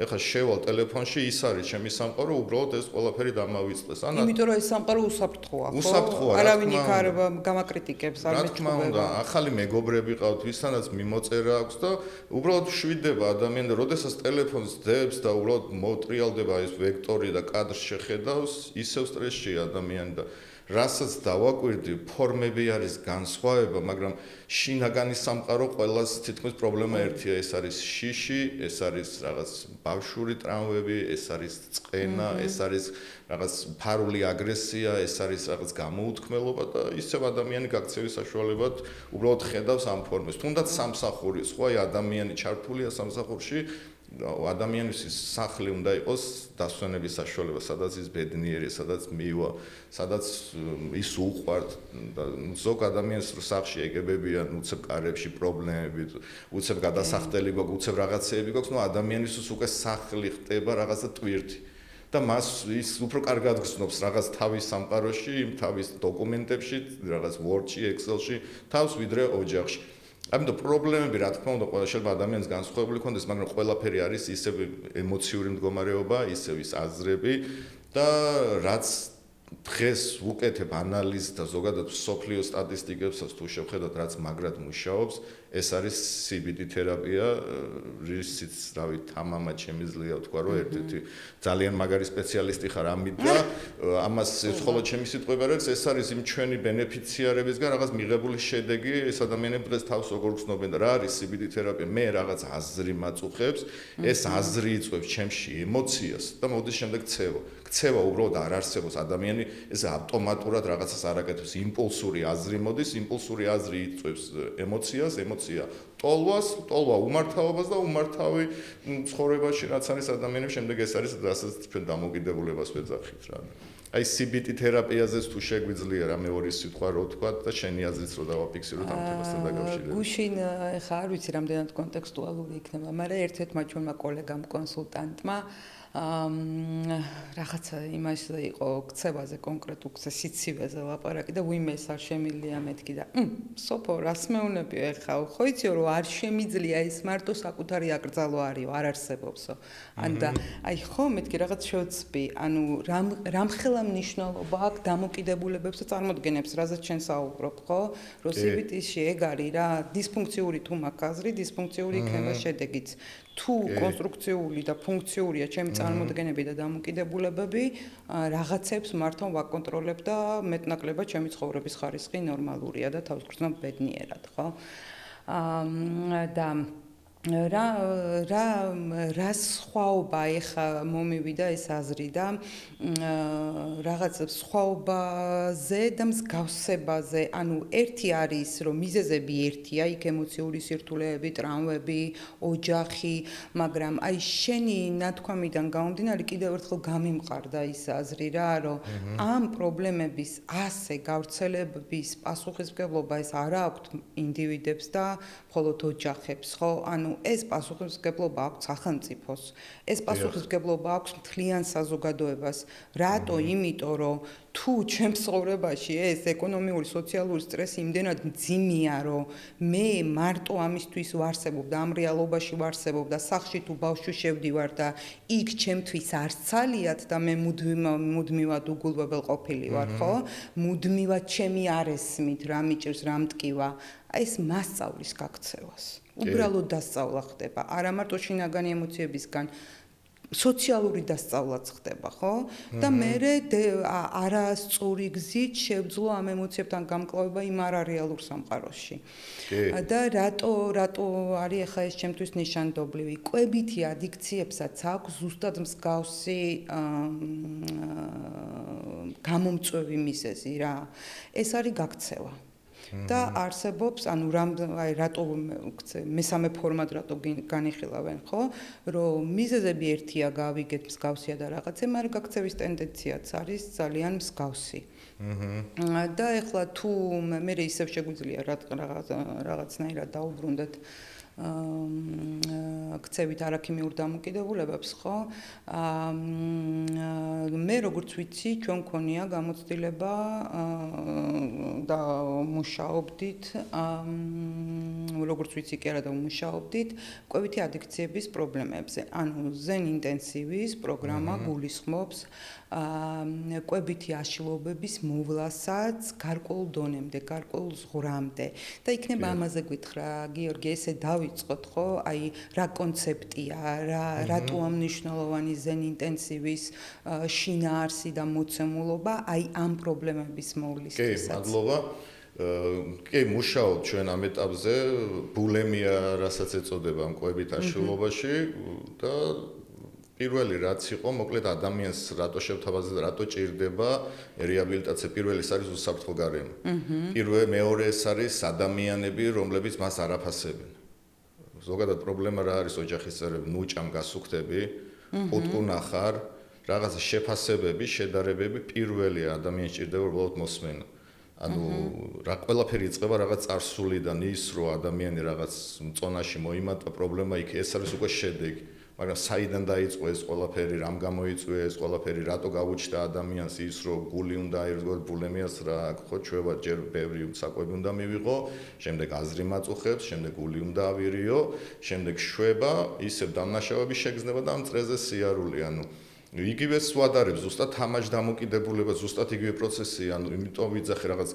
ეხლა შევალ ტელეფონში ის არის ჩემი სამყარო, უბრალოდ ეს ყველაფერი დამავიწყდეს. იმიტომ რომ ეს სამყარო უსაფრთხოა, ხო? უსაფრთხოა, არავინ იქ არ გამაკრიტიკებს, არ მეჩქუბება. რა თქმა უნდა, ახალი მეგობრები ყავთ, ვისთანაც მიმოწერა აქვს და უბრალოდ შვიდება ადამიანი, როდესაც ტელეფონს დებს და უბრალოდ მოტრიალდება ეს ვექტორი და კადრს შეხედავს, ისევ სტრესშია ადამიანი. და რასაც დავაკვირდი, ფორმები არის განსხვავება, მაგრამ შინაგანი სამყარო ყველას თითქმის პრობლემა ერთია, ეს არის შიში, ეს არის რაღაც ბავშვური ტრავმები, ეს არის წყენა, ეს არის რაღაც ფარული აგრესია, ეს არის რაღაც გამოუთქმელობა და ისევ ადამიანი გაქცევის საშუალებად უბრალოდ ხედავს ამ ფორმებს. თუნდაც სამსახური, სხვა ადამიანი ჩართულია სამსახურში, ადამიანის სახლი უნდა იყოს დასვენების საშუალება, სადაც ის ბედნიერია, სადაც მივა, სადაც ის უყვართ და ზოგ ადამიანს სახლში ეგებებიან, უცებ კარებში პრობლემები, უცებ გადასახდელი გვაქვს, უცებ რაღაცეები გვაქვს, ნუ ადამიანისთვის უკვე სახლი ხდება რაღაცა ტვირთი. და მას ის უფრო კარგად გრძნობს რაღაც თავის სამყაროში, თავის დოკუმენტებში, რაღაც Word-ში, Excel-ში, თავს ვიდრე ოჯახში. ამიტომ პრობლემები, რა თქმა უნდა, შეიძლება ადამიანის განსხვავებული ქონდეს, მაგრამ ყველაფერი არის ისევ ემოციური მდგომარეობა, ისევ ის აზრები და რაც დღეს ვუკეთებ ანალიზს და ზოგადად სოფლიო სტატისტიკებსაც თუ შევხედოთ, რაც მაგრად მუშაობს, ეს არის CBT თერაპია, რისიც, რავი, თამამად შემიძლია ვთქვა, რომ ერთ-ერთი ძალიან მაგარი სპეციალისტი ხარ ამით და ამას ხოლო ჩემი სიტყვება რაც ეს არის იმ ჩვენი ბენეფიციარებისგან რაღაც მიღებული შედეგი, ეს ადამიანები დღეს თავს როგორ გრძნობენ და რა არის CBT თერაპია? მე რაღაც აზრი მაწუხებს, ეს აზრი იწვევს ჩემში ემოციას და მოდის შემდეგ ქცევა. ქცევა უბრალოდ არ არსებობს, ადამიანი ეს ავტომატურად რაღაცას არ აკეთებს, იმპულსური აზრი მოდის, იმპულსური აზრი იწვევს ემოციას, ემოცია ტოლვას, ტოლვა უმართავობას და უმართავი ცხოვრებაში რაც არის ადამიანებს, შემდეგ ეს არის რასაც ჩვენ დამოკიდებულებას ვეძახით რა. აი CBT თერაპიაზეც თუ შეგვიძლია რა მეორე სიტყვა რო თქვა და შენი აზრიც რო დავაფიქსიროთ ამ თემასთან დაკავშირებით. გუშინ ხა არ ვიცი რამდენად კონტექსტუალური იქნება, მაგრამ ერთ-ერთმა ჩვენმა კოლეგამ კონსულტანტმა რაღაცა იმასზე იყო ქცევაზე კონკრეტულ სიცივეზე ლაპარაკი და ვიმეს არ შემიძლია მეთქი და სოფო რას მეუნები ეხა ხო იციო რომ არ შემიძლია ეს მარტო საკუთარი აკრძალვა არისო არ არსებობსო ან და აი ხო მეთქი რაღაც შევწბი ანუ რამხელა მნიშვნელობა აქვს დამოკიდებულებებს და წარმოდგენებს რაზეც ჩვენ საუბრობ ხო რომ CBT-ში ეგ არის რა დისფუნქციური თუ მაქვს აზრი დისფუნქციური იქნება შედეგიც თუ კონსტრუქციული და ფუნქციურია ჩემი წარმოდგენები და დამოკიდებულებები რაღაცებს მართლა ვაკონტროლებ და მეტნაკლებად ჩემი ცხოვრების ხარისხი ნორმალურია და თავს გრძნობ ბედნიერად ხო და რა სხვაობა ეხა მომივიდა ეს აზრი და რაღაც სხვაობაზე და მსგავსებაზე ანუ ერთი არის რომ მიზეზები ერთია იქ ემოციური სირთულეები ტრამვები ოჯახი მაგრამ აი შენი ნათქვამიდან გამომდინარე კიდევ ერთხელ გამიმყარდა ის აზრი რა რომ ამ პრობლემების ასე გავრცელების პასუხისმგებლობა ეს არ აქვს ინდივიდებს და მხოლოდ ოჯახებს ხო ანუ ეს პასუხისმგებლობა აქვს სახელმწიფოს. ეს პასუხისმგებლობა აქვს მთლიან საზოგადოებას. რატო? იმიტომ რომ თუ ჩემს ცხოვრებაში ეს ეკონომიური, სოციალური სტრესი იმდენად მძიმეა, რომ მე მარტო ამისთვის ვარსებობ და ამ რეალობაში ვარსებობ და სახლში თუ ბავშვი შევდივარ და იქ ჩემთვის არც ძალიათ და მე მუდმივად უგულვებელ ყოფილი ვარ, ხო? მუდმივად ჩემი არ ესმით, რა მიჭირს, რა მტკივა. აი ეს მასწავლის გაქცევას. უბრალოდ დასწავლა ხდება, არა მარტო შინაგანი ემოციებისგან, სოციალური დასწავლაც ხდება, ხო? და მე არასწორი გზით შევძლო ამ ემოციებთან გამკლავება იმ არარეალურ სამყაროში. და რატო არის ახლა ეს ჩემთვის ნიშანდობლივი? კვებითი ადიქციებსაც აქვს ზუსტად მსგავსი გამომწვევი მიზეზი რა. ეს არის გაქცევა. და არსებობს, ანუ რატო მესამე ფორმად რატო განიხილავენ, ხო? რომ მიზეზები ერთია, გავიგეთ მსგავსია და რაღაცე, მაგრამ გაქცევის ტენდენციაც არის ძალიან მსგავსი. და ეხლა თუ მე ისევ შეგვიძლია რაღაცნაირად დაუბრუნდეთ ქცევით არაქიმიურ დამოკიდებულებებს, ხო? მე როგორც ვიცი, ჩვენ მქონია გამოცდილება და მუშაობდით, როგორც ვიცი, კი არა და მუშაობდით კვებითი ადიქციების პრობლემებზე. ანუ ზენ ინტენსივის პროგრამა გულისხმობს კვებითი აშლილობების მოვლასაც გარკვეულ დონემდე, გარკვეულ ზღვრამდე. და იქნება ამაზე გითხრა, გიორგი, ესე დავიწყოთ, ხო? აი, რა კონცეფტია, რატო ამ მნიშვნელოვანი ზენ ინტენსივის შინაარსი და მოცემულობა, აი ამ პრობლემების მოვლისთვისაც. კი, მადლობა. კი, მუშაობ ჩვენ ამ ეტაპზე, ბულემია, რასაც ეწოდება ამ კვებით აშლილობაში და პირველი რაც იყო, მოკლედ ადამიანს რატო შევთავაზეთ, რატო ჭირდება რეაბილიტაცია? პირველი ეს არის უსაფრთხო გარემო. მეორე ეს არის ადამიანები, რომლებიც მას არ აფასებენ. ზოგადად პრობლემა რა არის ოჯახის წევრები, ნუჭამ გასუქდები, უტკუნა ხარ, რაღაცა შეფასებები, შედარებები პირველი ადამიანს ჭირდება უბრალოდ მოსმენა. ანუ რა ყველაფერი იწყება რაღაც წარსულიდან ის, რომ ადამიანი რაღაც მწონაში მოიმატა პრობლემა იქ ეს არის უკვე შედეგი. მაგრამ საიდან დაიწყო ეს ყველაფერი, რამ გამოიწვია ეს ყველაფერი, რატო გავუჩნდა ადამიანს ის, რომ გული უნდა აირგოს ბულემიას რა, ხო, ჩვევა ჯერ ბევრი საკვები უნდა მივიღო, შემდეგ აზრი მაწუხებს, შემდეგ გული უნდა ავირიო, შემდეგ შვება, ისევ დამნაშავეები შეგრძნება და ამ წრეზე სიარული, ანუ იგივე სვადარებს ზუსტად თამაშ დამოკიდებულება ზუსტად იგივე პროცესია, ანუ იმიტომ ვიძახე რაღაც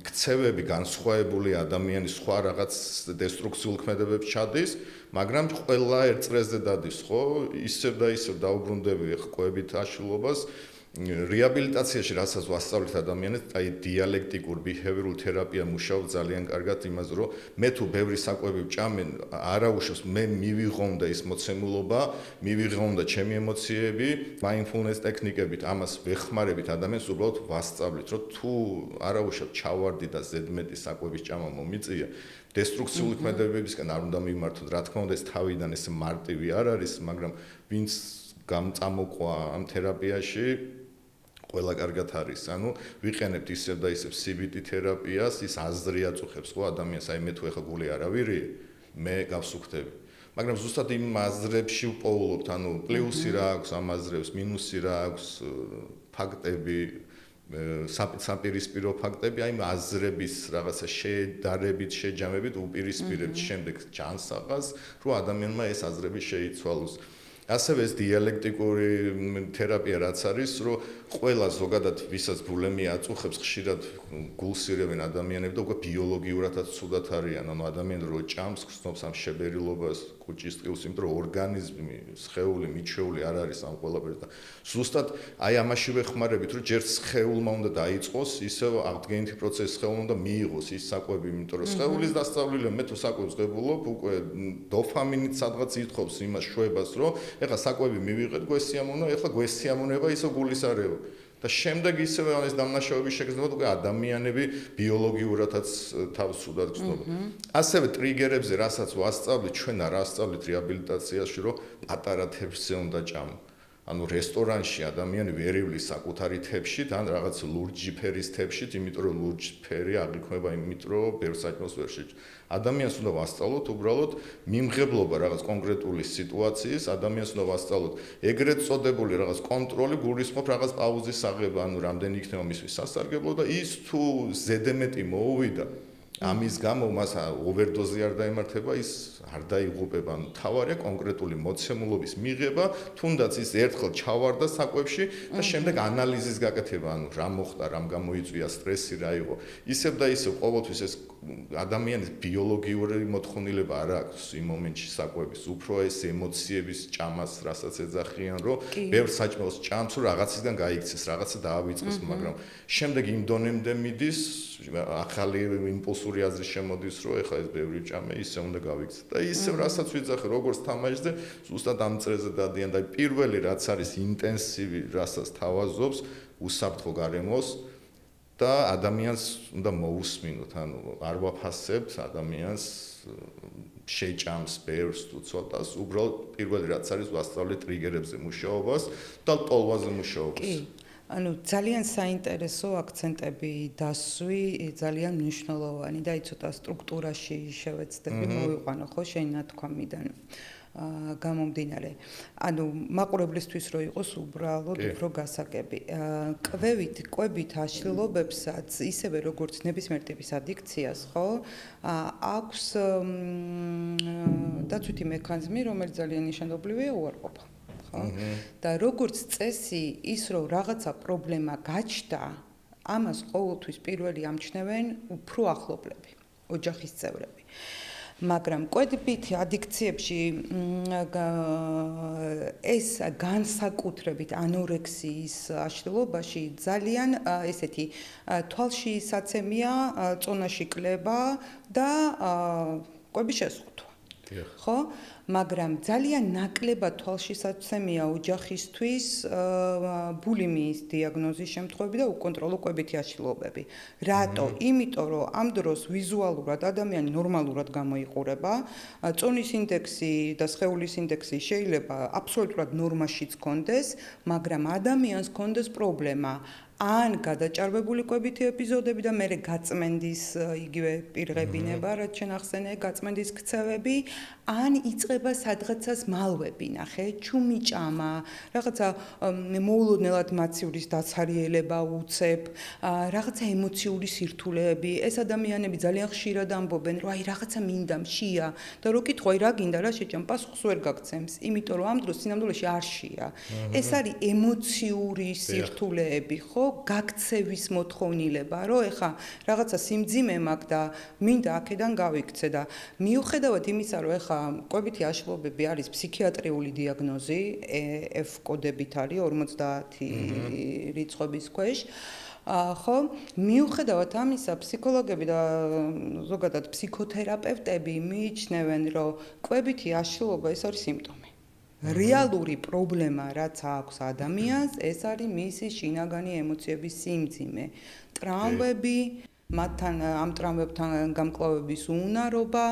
ქცევები განსხვავებული ადამიანის სხვა რაღაც დესტრუქციულ ქმედებებს ჩადის, მაგრამ ყველა ერთ წრეზე დადის, ხო? ისევ და ისევ დაუბრუნდები ყვებით აშლობას. რეაბილიტაციაში რასაც ვასწავლეთ ადამიანებს, აი დიალექტიკურ ბიჰევიორულ თერაპია მუშაობს ძალიან კარგად იმაზე, რომ მე თუ ბევრი საკვები ვჭამენ, არაუშავს მე მივიღონდა ის მოცემულობა, მივიღონდა ჩემი ემოციები, mindfulness ტექნიკებით ამას ვეხმარებით ადამიანს უბრალოდ ვასწავლით, რომ თუ არაუშავ ჩავარდი და ზედმეტი საკვების ჭამა მომიწია, დესტრუქციული ქმედებებისგან არ უნდა მიმართოთ, რა თქმა უნდა ეს თავიდან ეს მარტივი არ არის, მაგრამ ვინც გამწამოყვა ამ თერაპიაში ყველა კარგად არის. ანუ ვიყენებთ ისევ და ისევ CBT თერაპიას, ის აზრი აწუხებს ხო ადამიანს, აი მე თუ ეხა გული არავირია, მე გავსუქდები. მაგრამ ზუსტად იმ აზრებში ვპოულობთ, ანუ პლუსი რა აქვს ამ აზრებს, მინუსი რა აქვს, ფაქტები, საპირისპირო ფაქტები, აი აზრების რაღაცა შედარებით, შეჯამებით უპირისპირებთ შემდეგ ჯანსაღას, რომ ადამიანმა ეს აზრები შეიცვალოს. ასევე ეს დიალექტიკური თერაპია რაც არის, რომ ყველა ზოგადად ვისაც ბულემია აწუხებს, ხშირად გულსირევენ ადამიანები და უკვე ბიოლოგიურადაც ცუდად არიან, ანუ ადამიანი რო ჭამს, გრძნობს ამ შებერილობას, კუჭის ტყილს, იმიტომ რომ ორგანიზმი, სხეული, მიჩეული არ არის ამ ყველაფერს და ზუსტად აი ამაში ვეხმარებით, რომ ჯერ სხეულმა უნდა დაიწყოს, ისევ აღდგენითი პროცესი სხეულმა უნდა მიიღოს ის საკვები, იმიტომ რომ სხეულის დასწავლილია, მე თუ საკვებს ღებულობ, უკვე დოფამინით სადღაც ითხოვს იმას შვებას, რომ ეხლა საკვები მივიღეთ, გვესიამონა, ეხლა გვესიამონება ისო გულის არევა. და შემდეგ ისევე ეს დამნაშავეები შეგრძნებათ უკვე ადამიანები ბიოლოგიურადაც თავს ცუდად გრძნობენ. ასევე ტრიგერებზე რასაც ვასწავლით, ჩვენ არ ასწავლით რეაბილიტაციაში, რომ პატარა თევზზე უნდა ჭამო. ანუ რესტორანში ადამიანი ვერ ივლის საკუთარი თევზით, ან რაღაც ლურჯი ფერის თევზით, იმიტომ რომ ლურჯი ფერი აღიქმება იმით, რომ ბევრ საჭმელს ვერ შეჭ. ადამიანს უნდა ვასწავლოთ უბრალოდ მიმღებლობა რაღაც კონკრეტული სიტუაციის, ადამიანს უნდა ვასწავლოთ ეგრეთ წოდებული რაღაც კონტროლი, გულისხმობ რაღაც პაუზის აღება, ანუ რამდენი იქნება მისთვის სასარგებლო და ის თუ ზედმეტი მოუვიდა, ამის გამო მას ოვერდოზი არ დაემართება, ის არ დაიღუპება, ანუ თავარია კონკრეტული მოცემულობის მიღება, თუნდაც ის ერთხელ ჩავარდა საკვებში და შემდეგ ანალიზის გაკეთება, ანუ რა მოხდა, რამ გამოიწვია სტრესი, რა იყო. ისევ და ისევ ყოველთვის ეს ადამიანის ბიოლოგიური მოთხოვნილება არ აქვს იმ მომენტში საკვების, უფრო ეს ემოციების ჭამას, რასაც ეძახიან, რომ ბევრ საჭმელს ჭამს, რომ რაღაცისგან გაიქცეს, რაღაცა დაავიწყეს, მაგრამ შემდეგ იმ დონემდე მიდის, ახალი იმპულსური აზრი შემოდის, რომ ეხლა ეს ბევრი ჭამე, ისე უნდა გავიქცე. და ისევ რასაც ვიძახე, როგორც თამაშზე, ზუსტად ამ წრეზე დადიან და პირველი რაც არის ინტენსივი, რასაც თავაზობს, უსაფრთხო გარემოს და ადამიანს უნდა მოусმინოთ, ანუ არ ვაფასებთ ადამიანს შეჭამს ბევრს თუ ცოტას, უბრალოდ პირველი რაც არის ვასწავლეთ ტრიგერებზე მუშაობას და ტოლვაზე მუშაობას. კი. ანუ ძალიან საინტერესო აქცენტები დასვი, ძალიან მნიშვნელოვანი და ცოტა სტრუქტურაში შევეცდები მოვიყვანო ხო შენ ნათქვამიდან გამომდინარე. ანუ მაყურებლისთვის რო იყოს უბრალოდ უფრო გასაგები. კვებით აშლილობებსაც ისევე როგორც ნებისმიერ ტიპის ადიქციას, ხო? აქვს დაცვითი მექანიზმი, რომელიც ძალიან ნიშანდობლივია უარყოფა. და როგორც წესი ის რომ რაღაცა პრობლემა გაჩნდა, ამას ყოველთვის პირველი ამჩნევენ უფრო ახლობლები, ოჯახის წევრები. მაგრამ კვებითი ადიქციებში ეს განსაკუთრებით ანორექსიის აშლილობაში ძალიან ესეთი თვალში საცემია, წონაში კლება და კვების შესხუთვა. ხო? მაგრამ ძალიან ნაკლებად თვალშისაცემია ოჯახისთვის ბულიმიის დიაგნოზის შემთხვევები და უკონტროლო კვებითი აშლილობები. რატო? იმიტომ რომ ამ დროს ვიზუალურად ადამიანი ნორმალურად გამოიყურება, წონის ინდექსი და სხეულის ინდექსი შეიძლება აბსოლუტურად ნორმაშიც კონდეს, მაგრამ ადამიანს კონდეს პრობლემა. ან გადაჭარბებული კვებითი ეპიზოდები და მერე გაწმენდის იგივე პირღებინება, რაც შენ ახსენე, გაწმენდის ქცევები, ან იწყება იწება სადღაცას მალვები ნახე, ჩუმიჭამა, რაღაცა მოულოდნელად მაცივრის დაცარიელება უცებ, რაღაცა ემოციური სირთულეები. ეს ადამიანები ძალიან ხშირად ამბობენ, რომ აი რაღაცა მინდა, მშია და რო კითხო, აი რა გინდა, რა შეჭამ, პასუხს ვერ გაგცემს, იმიტომ რომ ამ დროს სინამდვილეში არ შია. ეს არის ემოციური სირთულეები, ხო, გაქცევის მოთხოვნილება, რომ ეხა რაღაცა სიმძიმე მაქვს და მინდა აქედან გავიქცე და მიუხედავად იმისა, რომ ეხა კვებითი აშლილობები არის ფსიქიატრიული დიაგნოზი, F კოდებით არის 50 რიცხვების ქვეშ. ხო, მიუხედავად ამისა, ფსიქოლოგები და ზოგადად ფსიქოთერაპევტები მიიჩნევენ, რომ კვებითი აშლილობა ეს არის სიმპტომი. რეალური პრობლემა, რაც აქვს ადამიანს, ეს არის მისი შინაგანი ემოციების სიმძიმე, ტრამვები, მათთან ამ ტრამვებთან გამკლავების უნარობა,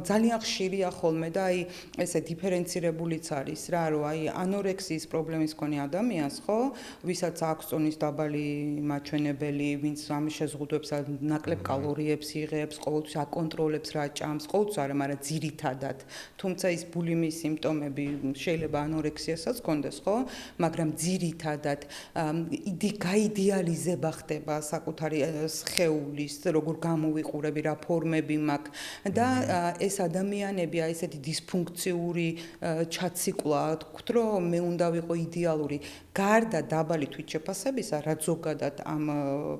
ძალიან ხშირია ხოლმე და აი ესე დიფერენცირებულიც არის რა, რომ აი ანორექსიის პრობლემის მქონე ადამიანს, ხო, ვისაც აქვს წონის დაბალი მაჩვენებელი, ვინც ამის შეზღუდვებს ნაკლებ კალორიებს იღებს, ყოველთვის აკონტროლებს რა ჭამს, ყოველთვის არა, მაგრამ ძირითადად, თუმცა ის ბულიმიის სიმპტომები შეიძლება ანორექსიასაც ჰქონდეს, ხო, მაგრამ ძირითადად გაიდეალიზება ხდება საკუთარი სხეულის, როგორ გამოვიყურები, რა ფორმები მაქვს და ეს ადამიანები აი ესეთი დისფუნქციური ჩაციკლა, თქვით რომ მე უნდა ვიყო იდეალური, გარდა დაბალი თვითშეფასებისა, რაც ზოგადად ამ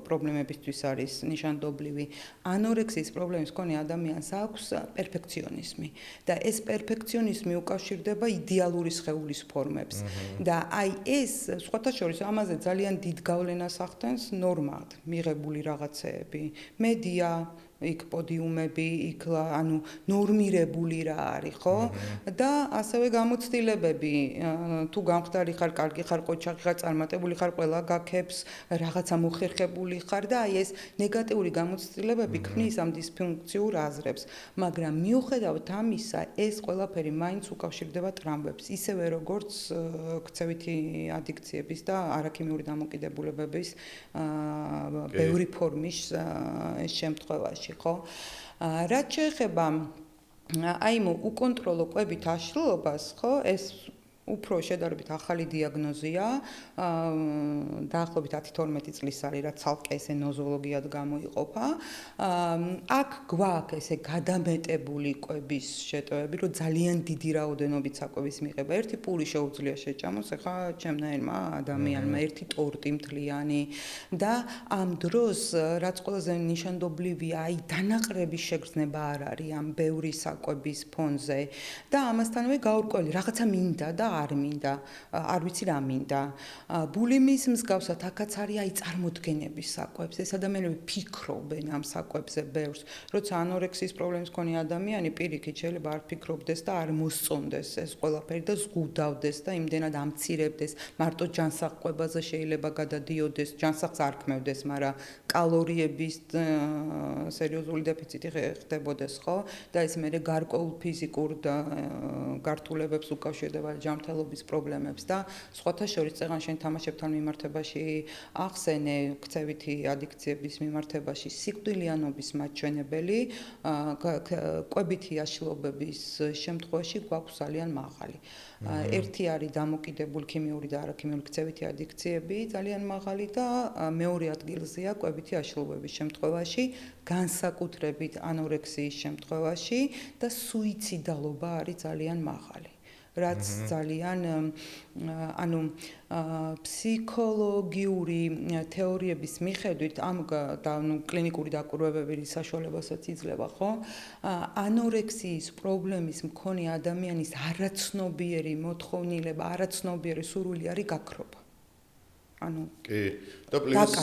პრობლემებისთვის არის ნიშანდობლივი, ანორექსიის პრობლემის მქონე ადამიანს აქვს პერფექციონიზმი და ეს პერფექციონიზმი უკავშირდება იდეალური სხეულის ფორმებს და აი ეს სხვათა შორის ამაზე ძალიან დიდ გავლენას ახდენს ნორმად მიღებული რაღაცეები, მედია, იქ პოდიუმები, იქ ანუ ნორმირებული რა არის, ხო? და ასევე გამოცდილებები, თუ გამხდარი ხარ, კარგი ხარ, ყოჩაღი ხარ, წარმატებული ხარ, ყველა გაქებს, რაღაცა მოხერხებული ხარ და აი ეს ნეგატიური გამოცდილებები ქმნის ამ დისფუნქციურ აზრებს, მაგრამ მიუხედავად ამისა, ეს ყველაფერი მაინც უკავშირდება ტრამვებს, ისევე როგორც ქცევითი ადიქციების და არაქიმიური დამოკიდებულებების ბევრი ფორმის შემთხვევაში. ხო? რაც შეეხება აი უკონტროლო კვებით აშლილობას, ხო, ეს უფრო შედარებით ახალი დიაგნოზია, დაახლოებით 10-12 წლის არის, რაც ცალკე ესე ნოზოლოგიად გამოიყოფა. აქ გვაქვს ესე გადამეტებული კვების შეტევები, რომ ძალიან დიდი რაოდენობით საკვების მიღება. ერთი პური შეუძლია შეჭამოს, ეხლა ჩემნაირმა ადამიანმა ერთი ტორტი მთლიანი და ამ დროს რაც ყველაზე ნიშანდობლივია, აი დანაყრების შეგრძნება არ არის ამ ბევრი საკვების ფონზე და ამასთანავე გაურკვეველი რაღაცა მინდა და არ მინდა, არ ვიცი რა მინდა. ბულიმიის მსგავსად აქაც არის აი წარმოდგენების საკვებს. ეს ადამიანები ფიქრობენ ამ საკვებზე ბევრს. როცა ანორექსიის პრობლემის მქონე ადამიანი პირიქით შეიძლება არ ფიქრობდეს და არ მოსწონდეს ეს ყველაფერი და ზღუდავდეს და იმდენად ამცირებდეს. მარტო ჯანსაღყვებაზე შეიძლება გადადიოდეს, ჯანსაღს არ ქმევდეს, მაგრამ კალორიების სერიოზული დეფიციტი ხდებოდეს, ხო? და ეს მე გარკვეულ ფიზიკურ და გართულებებს უკავშირდება ჯანმრთელობის პრობლემებს და სხვათა შორის წეღან შენ თამაშებთან მიმართებაში ახსენე ქცევითი ადიქციების მიმართებაში სიკვდილიანობის მაჩვენებელი კვებითი აშლილობების შემთხვევაში გვაქვს ძალიან მაღალი. ერთი არის დამოკიდებული ქიმიური და არაქიმიური ქცევითი ადიქციები ძალიან მაღალი და მეორე ადგილზეა კვებითი აშლილობების შემთხვევაში, განსაკუთრებით ანორექსიის შემთხვევაში და სუიციდალობა არის ძალიან მაღალი. რაც ძალიან ანუ ფსიქოლოგიური თეორიების მიხედვით ამ კლინიკური დაკვირვებების საშუალებასაც იძლევა, ხო? ანორექსიის პრობლემის მქონე ადამიანის არაცნობიერი მოთხოვნილება, არაცნობიერი სურვილი არის გაქრობა. ანუ კი, და პლუს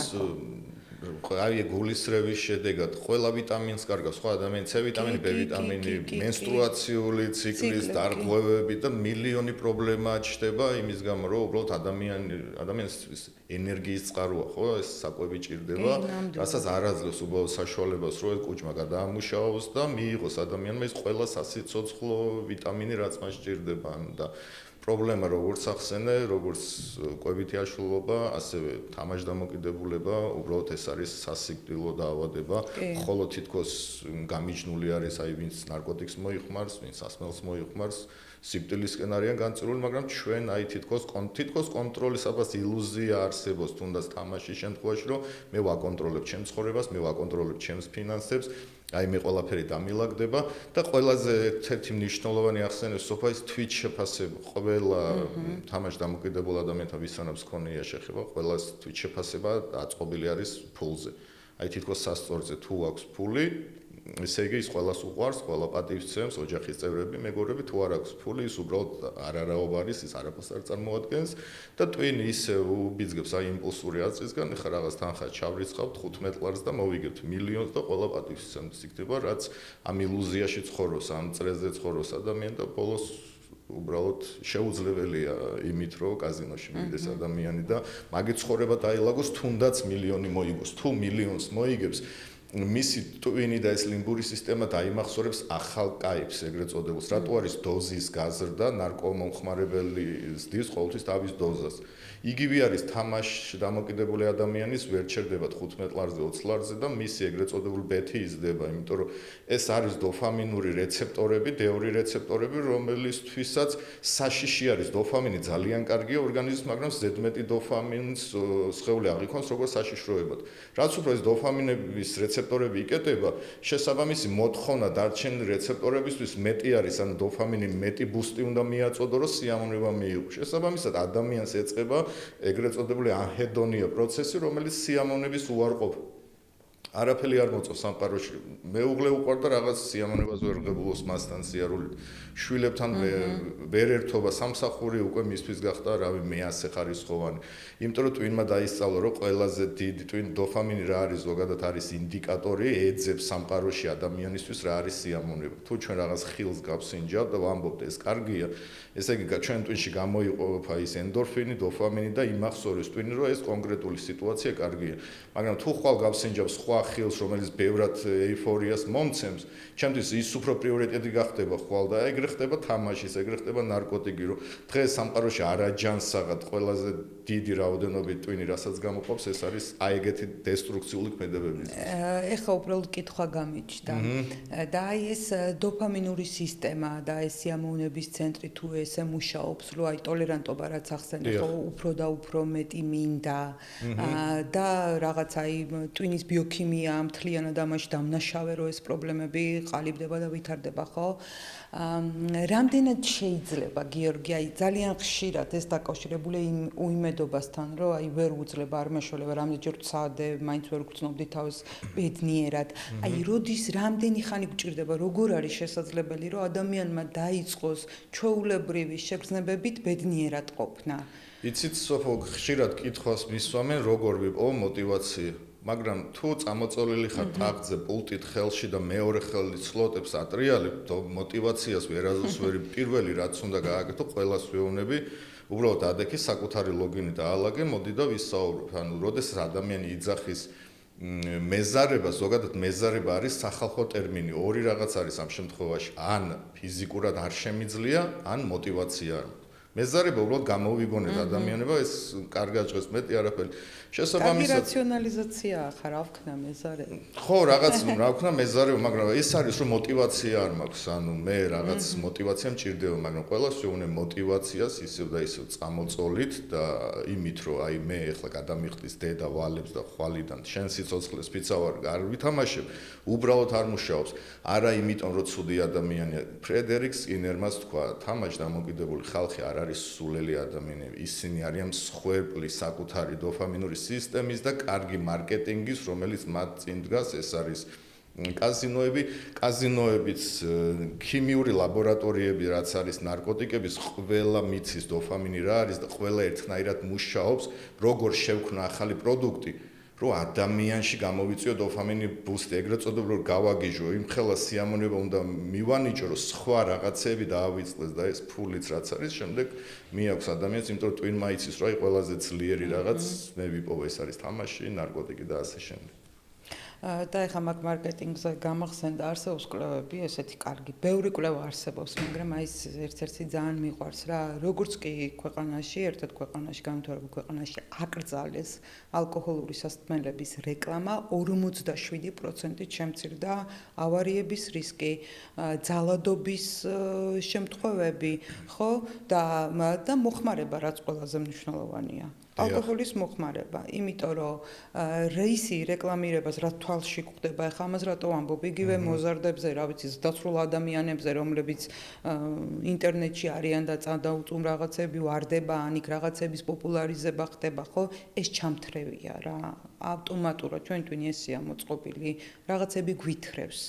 აი გულისრევის შედეგად ყველა ვიტამინს კარგავს, სხვა ადამიანის C ვიტამინი, B ვიტამინი, მენსტრუაციული ციკლის დარღვევები და მილიონი პრობლემა ჩნდება იმის გამო, რომ უბრალოდ ადამიანის ენერგიის წყაროა, ხო, ეს საკვები ჭირდება, რასაც არ აძლევს უბრალოდ საშუალებას, რომ ეს კუჭმა გადაამუშავოს და მიიღოს ადამიანმა ის ყველა სასიცოცხლო ვიტამინი, რაც მას ჭირდება, და პრობლემა როგორც ახსენე, როგორც კვებითი აშლილობა, ასევე თამაშდამოკიდებულება, უბრალოდ ეს არის სასიკვდილო დაავადება, ხოლო თითქოს გამიჯნული არის აი ვინც ნარკოტიკს მოიხმარს, ვინც სასმელს მოიხმარს, სიკვდილისკენ არიან განწირული, მაგრამ ჩვენ აი თითქოს კონტროლის აბას ილუზია არსებობს თუნდაც თამაშის შემთხვევაში, რომ მე ვაკონტროლებ ჩემს ცხოვრებას, მე ვაკონტროლებ ჩემს ფინანსებს, აი მე ყველაფერი დამილაგდება და ყველაზე ერთ-ერთი მნიშვნელოვანი ახსენებს სოფაის თვით შეფასება. ყველა თამაშდამოკიდებულ ადამიანთან ვისთანაც ქონია შეხება, ყველას თვით შეფასება აწყობილი არის ფულზე. აი თითქოს სასწორზე თუ აქვს ფული, ესე იგი ის ყველას უყვარს, ყველა პატივს სცემს, ოჯახის წევრები, მეგობრები, თუ არ აქვს ფული, ის უბრალოდ არარავ არის, ის არაფერს არ წარმოადგენს და ტვინი ისე უბიძგებს აი იმპულსური აწისგან, ეხლა რაღაც თანხა ჩავრიცხავთ 15 ლარს და მოვიგებთ მილიონს და ყველა პატივს სცემს. იქნება რაც ამ ილუზიაში ცხოვრობს, ამ წრეზე ცხოვრობს ადამიანი და ბოლოს უბრალოდ შეუძლებელია იმით, რომ კაზინოში მივიდეს ადამიანი და მაგით ცხოვრება დაილაგოს, თუნდაც მილიონი მოიგოს, თუ მილიონს მოიგებს, მისი ტვინი და ეს ლიმბური სისტემა დაიმახსოვრებს ახალ კაიფს, ეგრეთ წოდებულს. რატო არის დოზის გაზრდა, ნარკომომხმარებელი ზრდის ყოველთვის თავის დოზას. იგივე არის თამაშში დამოკიდებული ადამიანის ვერ ჩერდება 15 ლარზე, 20 ლარზე და მისი ეგრეთ წოდებული ბეთი იზრდება, იმიტომ რომ ეს არის დოფამინური რეცეპტორები, დეური რეცეპტორები, რომელისთვისაც საშიში არის დოფამინი ძალიან კარგია ორგანიზმს, მაგრამ ზედმეტი დოფამინს სხეული აღიქონს როგორც საშიშროებად. რაც უფრო ეს დოფამინების რეცეპტორები იკეტება, შესაბამისი მოთხოვნა დარჩენილი რეცეპტორებისთვის მეტი არის, ანუ დოფამინი მეტი ბუსტი უნდა მიაწოდო, რომ სიამოვნება მიიღო. შესაბამისად ადამიანს ეწყება ეგრეთ წოდებული ანჰედონია პროცესი, რომელიც სიამოვნების უარყოფ. არაფერი არ მოწევს სამყაროში. მეუღლე უყვარდა რაღაც სიამოვნებას ვერ ღებულობს მასთან სიარულით. შვილებთან ვერ ერთობა სამსახური უკვე მისთვის გახდა, რავი, მე ასე ხარისხოვანი. იმიტომ რომ ტვინმა დაისწავლა, რომ ყველაზე დიდი ტვინ დოფამინი რა არის, ზოგადად არის ინდიკატორი, ეძებს სამყაროში ადამიანისთვის რა არის სიამოვნება. თუ ჩვენ რაღაც ხილს გავსინჯავთ და ვამბობთ ეს კარგია, ესე იგი ჩვენ ტვინში გამოიყოფა ის ენდორფინი, დოფამინი და იმახსოვრებს ტვინი, რომ ეს კონკრეტული სიტუაცია კარგია. მაგრამ თუ ხვალ გავსინჯავ სხვა ხილს, რომელიც ბევრად ეიფორიას მომცემს, ჩემთვის ის უფრო პრიორიტეტი გახდება ხვალ და ეგრე ხდება თამაშის, ეგრე ხდება ნარკოტიკი, რომ დღეს სამყაროში არაჯანსაღად ყველაზე დიდი რაოდენობით ტვინი, რასაც გამოყოფს, ეს არის აი ეგეთი დესტრუქციული ქმედებები. ეხლა უბრალოდ კითხვა გამიჩნდა. და აი ეს დოფამინური სისტემა და ეს სიამოვნების ცენტრი თუ ესე მუშაობს, რომ აი ტოლერანტობა რაც ახსენე, ხო, უფრო და უფრო მეტი მინდა და რაღაც აი ტვინის ბიოქიმია მთლიანად ამაში დამნაშავე, რომ ეს პრობლემები ყალიბდება და ვითარდება, ხო? რამდენად შეიძლება გიორგი აი ძალიან ხშირად ეს დაკავშირებული იმ უიმედობასთან, რომ აი ვერ უძლება არ მეშველება, რამდენჯერ ვცადე, მაინც ვერ გწნობდი თავს ბედნიერად. აი როდის რამდენი ხანი გჭირდება, როგორ არის შესაძლებელი, რომ ადამიანმა დაიწყოს ჩვეულებრივი შეგრძნებებით ბედნიერად ყოფნა? იცით, სოფო, ხშირად კითხვას მისვამენ, როგორ ვიპოვო მოტივაცია. მაგრამ თუ წამოწოლილი ხარ ტახტზე, პულტით ხელში და მეორე ხელით სლოტებს ატრიალებ, то мотиваციას ვერაზოს ვერი პირველი რაც უნდა გააკეთო, ყველას ვეუბნები, უბრალოდ ადექი საკუთარი ლოგინი დაალაგე, მოდი და ვისაუბროთ. ანუ როდესაც ადამიანი იძახის მეზარება, ზოგადად მეზარება არის სახალხო ტერმინი. ორი რაღაც არის ამ შემთხვევაში, ან ფიზიკურად არ შემიძლია, ან мотиваცია არ. მეზარება უბრალოდ გამოვიგონეთ ადამიანება, ეს კარგად ჟღერს, მეტი არაფერი. შესაბამისად რაციონალიზაცია ახლა რა ვქნა მეზარება? ხო, რაღაც რა ვქნა მეზარება, მაგრამ ეს არის რომ мотиваცია არ მაქვს, ანუ მე რაღაც мотиваცია მჭირდება, მაგრამ ყველას ვეუბნებ мотиваციას ისევ და ისევ წამოწოლით და იმით რომ აი მე ახლა გადამიხდის დედა ვალებს და ხვალიდან შენ სიცოცხლეს ფიცავარ არ ვითამაშებ, უბრალოდ არ მუშაობს. არა იმიტომ რომ ცუდი ადამიანია. ფრედერიკ სკინერმას თქვა, თამაშდამოკიდებული ხალხი არ არის სულელი ადამიანები, ისინი არიან მსხვერპლი საკუთარი დოფამინური სისტემის და კარგი მარკეტინგის, რომელიც მათ წინ დგას, ეს არის კაზინოებიც, ქიმიური ლაბორატორიები, რაც არის ნარკოტიკების, ყველა მიცის დოფამინი რა არის და ყველა ერთნაირად მუშაობს, როგორ შევქმნა ახალი პროდუქტი, რომ ადამიანში გამოვიწიო დოფამინი ბუსტი, ეგრეთ წოდებული რომ გავაგიჟო, იმ ხელა სიამოვნება უნდა მივანიჭო, რომ სხვა რაღაცები დაავიწყდეს და ეს ფულიც რაც არის, შემდეგ მიაქვს ადამიანს, იმიტომ რომ ტვინმა იცის, რომ აი ყველაზე ძლიერი რაღაც მე ვიპოვე, ეს არის თამაში, ნარკოტიკი და ასე შემდეგ. და ეხლა მაგ მარკეტინგზე გამახსენდა არსებობს კვლევები, ესეთი კარგი, ბევრი კვლევა არსებობს, მაგრამ აი ეს ერთ-ერთი ძალიან მიყვარს რა, როგორც კი ქვეყანაში, ერთ-ერთ ქვეყანაში, განვითარებულ ქვეყანაში აკრძალეს ალკოჰოლური სასმელების რეკლამა, 47%-ით შემცირდა ავარიების რისკი, ძალადობის შემთხვევები, ხო? და მოხმარება რაც ყველაზე მნიშვნელოვანია. ალკოჰოლის მოხმარება, იმიტომ რომ რეისი რეკლამირებას რა თვალში გვხდება, ახლა ამას რატო ვამბობ, იგივე მოზარდებზე, რა ვიცი, ზდაცრულ ადამიანებზე, რომლებიც ინტერნეტში არიან და წადაუწუმ რაღაცები ვარდება, ანიქ რაღაცების პოპულარიზება ხდება, ხო? ეს ჩამთრევია რა. ავტომატურად ჩვენ თვითონ ესეა მოწყობილი, რაღაცები გვითხრევს.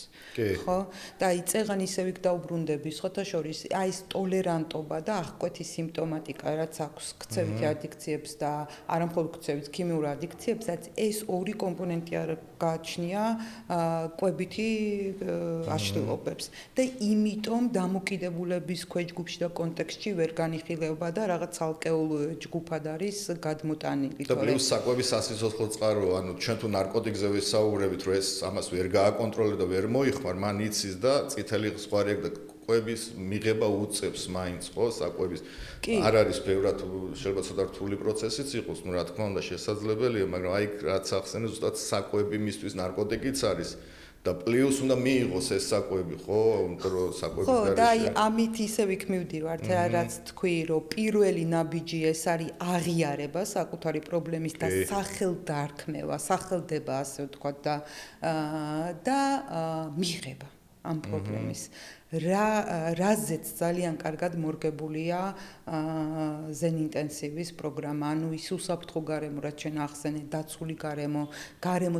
ხო? და აი წეღან ისევ იქ დაუბრუნდები, სხვათა შორის, აი ეს ტოლერანტობა და აღკვეთის სიმპტომატიკა, რაც აქვს ქცევითი ადიქციებს და არამხოლოდ ქცევით ქიმიურ ადიქციებსაც, ეს ორი კომპონენტი არ გააჩნია კვებითი აშლილობებს. და იმიტომ დამოკიდებულების ქვეშ ჯგუფში და კონტექსტში ვერ განიხილება და რაღაც ცალკეულ ჯგუფად არის გადმოტანილი. და პლუს საკვების სასიცოცხლო წყარო, ანუ ჩვენ თუ ნარკოტიკზე ვისაუბრებით, რომ ეს ამას ვერ გააკონტროლე და ვერ მოიხმარ, მან იცის და წითელი ზღვარი და კვების მიღება უწევს მაინც ხო საკვების არ არის ბევრად შეიძლება ცოტა რთული პროცესიც იყოს, ну რა თქმა უნდა შესაძლებელია, მაგრამ აი რაც ახსენე ზუსტად საკვები მისთვის ნარკოტიკიც არის და პლუს უნდა მიიღოს ეს საკვები, ხო? იმიტომ რომ საკვების ხო, გარეშე და აი ამით ისევ იქ მივდივართ, რაც თქვი, რომ პირველი ნაბიჯი ეს არის აღიარება საკუთარი პრობლემის და სახელდარქმევა, სახელდება ასე ვთქვათ და მიღება ამ პრობლემის. რაზეც ძალიან კარგად მორგებულია ზენ ინტენსივის პროგრამა, ანუ ის უსაფრთხო გარემო, რაც ჩვენ ახსენე, დაცული გარემო,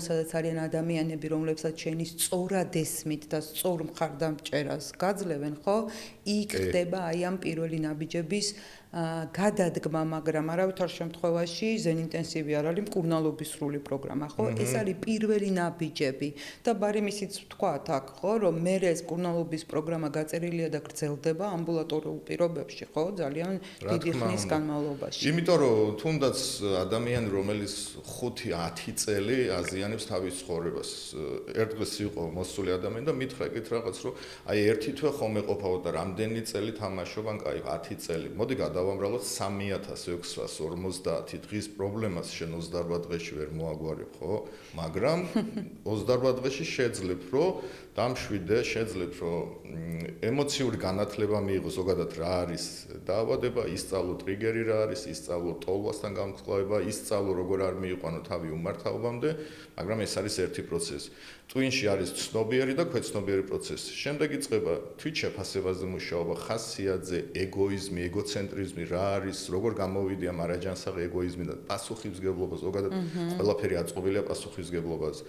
სადაც არიან ადამიანები, რომლებსაც შენი სწორად ესმით და სწორ მხარდამჭერას გაძლევენ, ხო? იქ ხდება აი ამ პირველი ნაბიჯების გადადგმა, მაგრამ არავითარ შემთხვევაში ზენ ინტენსივი არ არის მკურნალობის სრული პროგრამა, ხო? ეს არის პირველი ნაბიჯები და ბარემ ისიც ვთქვათ აქ, ხო, რომ მე ეს მკურნალობის პროგრამა გაწერილია და გრძელდება ამბულატორიულ პირობებში, ხო? ძალიან დიდი ხნის განმავლობაში. იმიტომ რომ თუნდაც ადამიანი, რომელიც 5-10 წელი აზიანებს თავის ცხოვრებას, ერთდღეს იყო მოსული ადამიანი და მითხრა ეკით რაღაც, რომ აი ერთი თვე ხომ ეყოფაო და რამდენი წელი თამაშობ, ან კაი 10 წელი. მოდი დავამრავლოთ 3650 დღის პრობლემას შენ 28 დღეში ვერ მოაგვარებ, ხო? მაგრამ 28 დღეში შეძლებ, რომ დამშვიდე, შეძლებ, რომ ემოციური განათლება მიიღო, ზოგადად რა არის დაავადება, ისწავლო ტრიგერი რა არის, ისწავლო ტოლვასთან გამკლავება, ისწავლო როგორ არ მიიყვანო თავი უმართავობამდე, მაგრამ ეს არის ერთი პროცესი. ტვინში არის ცნობიერი და ქვეცნობიერი პროცესი. შემდეგ იწყება თვითშეფასებაზე მუშაობა, ხასიათზე, ეგოიზმი, ეგოცენტრიზმი რა არის, როგორ გამოვიდია მარაჯანსაღი ეგოიზმი და პასუხისმგებლობა, ზოგადად ყველაფერი აწყობილია პასუხისმგებლობაზე.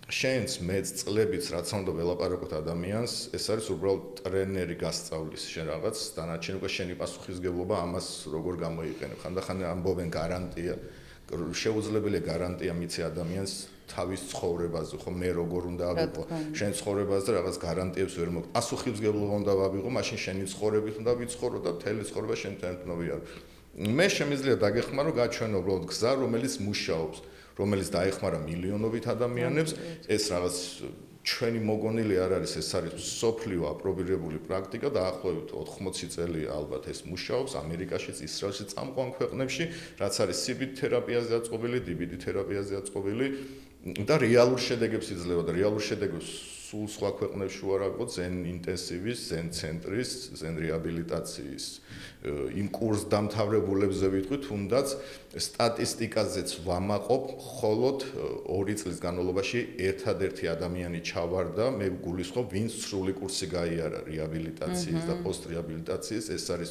შენს მეც წლებიც რაც უნდა ველაპარაკოთ ადამიანს, ეს არის უბრალოდ ტრენერი გასწავლის შენ რაღაც დანარჩენი უკვე შენი პასუხისმგებლობა ამას როგორ გამოიყენებ. ხანდახან ამბობენ გარანტია, შეუძლებელია გარანტია მიცე ადამიანს თავის ცხოვრებაზე, ხო მე როგორ უნდა ავიღო შენ ცხოვრებაზე რაღაც გარანტიებს ვერ მოგ. პასუხისმგებლობა უნდა ვავიღო, მაშინ შენი ცხოვრებით უნდა ვიცხოვრო და მთელი ცხოვრება შენთან ვიარო. მე შემიძლია დაგეხმარო გაჩვენო უბრალოდ გზა, რომელიც მუშაობს, რომელიც დაეხმარა მილიონობით ადამიანებს, ეს რაღაც ჩვენი მოგონილი არ არის, ეს არის სოფლიო აპრობირებული პრაქტიკა და დაახლოებით 80 წელი ალბათ ეს მუშაობს ამერიკაშიც, ისრაელში, წამყვან ქვეყნებში, რაც არის CBD თერაპიაზე აწყობილი, DBD თერაპიაზე აწყობილი და რეალურ შედეგებს იძლევა და რეალურ შედეგებს სულ სხვა ქვეყნებში ვარაგვოთ ზენ ინტენსივის, ზენ ცენტრის, ზენ რეაბილიტაციის იმ კურს დამთავრებულებზე ვიტყვი, თუნდაც სტატისტიკაზეც ვამაყობ, მხოლოდ 2 წლის განმავლობაში ერთადერთი ადამიანი ჩავარდა, მე გულისხმობ, ვინც სრული კურსი გაიარა რეაბილიტაციის და პოსტრეაბილიტაციის, ეს არის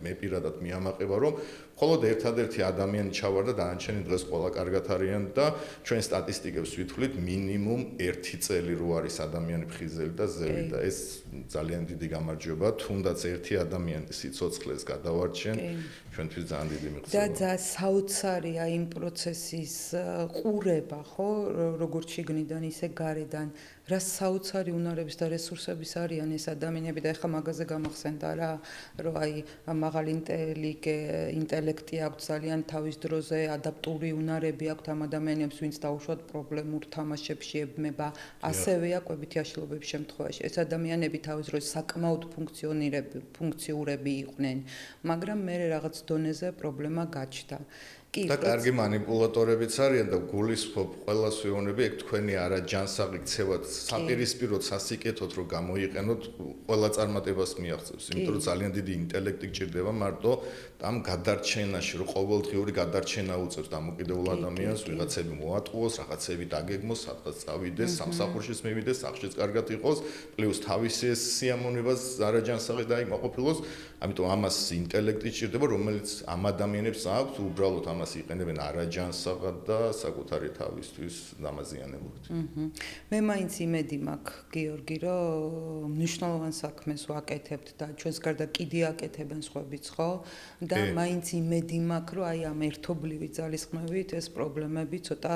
მე პირადად მიამაყება, რომ მხოლოდ ერთადერთი ადამიანი ჩავარდა, დანარჩენი დღეს ყველა კარგად არიან და ჩვენ სტატისტიკებს ვითვლით მინიმუმ 1 წელი რო არის ადამიანი ფხიზელი და ზევი და ეს ძალიან დიდი გამარჯვება, თუნდაც ერთი ადამიანის სიცოცხლეს გადავარჩენ, ჩვენთვის ძალიან დიდი მიღწევა. და საოცარია იმ პროცესის ყურება, ხო, როგორც შიგნიდან ისე გარედან, რა საოცარი უნარების და რესურსების არიან ეს ადამიანები და ეხლა მაგაზე გამახსენდა რა, რომ აი მაღალი ინტელექტი ინტელექტი აქვთ ძალიან თავის დროზე, ადაპტური უნარები აქვთ ამ ადამიანებს, ვინც დაუშვათ პრობლემურ თამაშებში ებმება, ასევეა კვებითი აშლილობების შემთხვევაში. ეს ადამიანები თავის დროზე საკმაოდ ფუნქციურები იყვნენ, მაგრამ მე რაღაც დონეზე პრობლემა გაჩნდა. და კარგი манипуляტორებიც არიან და გულისხმობ ყველას ვეუბნები ეგ თქვენი არაჯანსაღი ქცევად საპირისპიროდ სასიკეთოდ რომ გამოიყენოთ ყველა წარმატებას მიაღწევს იმიტომ რომ ძალიან დიდი ინტელექტი გჭირდება მარტო ამ გადარჩენაში რომ ყოველდღიური გადარჩენა უწევს დამოკიდებულ ადამიანს ვიღაცები მოატყუოს რაღაცები დაგეგმოს სადღაც წავიდეს სამსახურშიც მივიდეს სახშიც კარგად იყოს პლუს თავისი სიამოვნებას არაჯანსაღი დაიმაყოფილოს ამიტომ ამას ინტელექტი სჭირდება რომელიც ამ ადამიანებს აქვს უბრალოდ ამას იყენებენ არაჯანსაღად და საკუთარი თავისთვის დამაზიანებლად. მე მაინც იმედი მაქვს გიორგი რომ მნიშვნელოვან საქმეს ვაკეთებთ და ჩვენს გარდა კიდე აკეთებენ სხვაებიც ხო და მაინც იმედი მაქვს რომ აი ამ ერთობლივი ძალისხმევით ეს პრობლემები ცოტა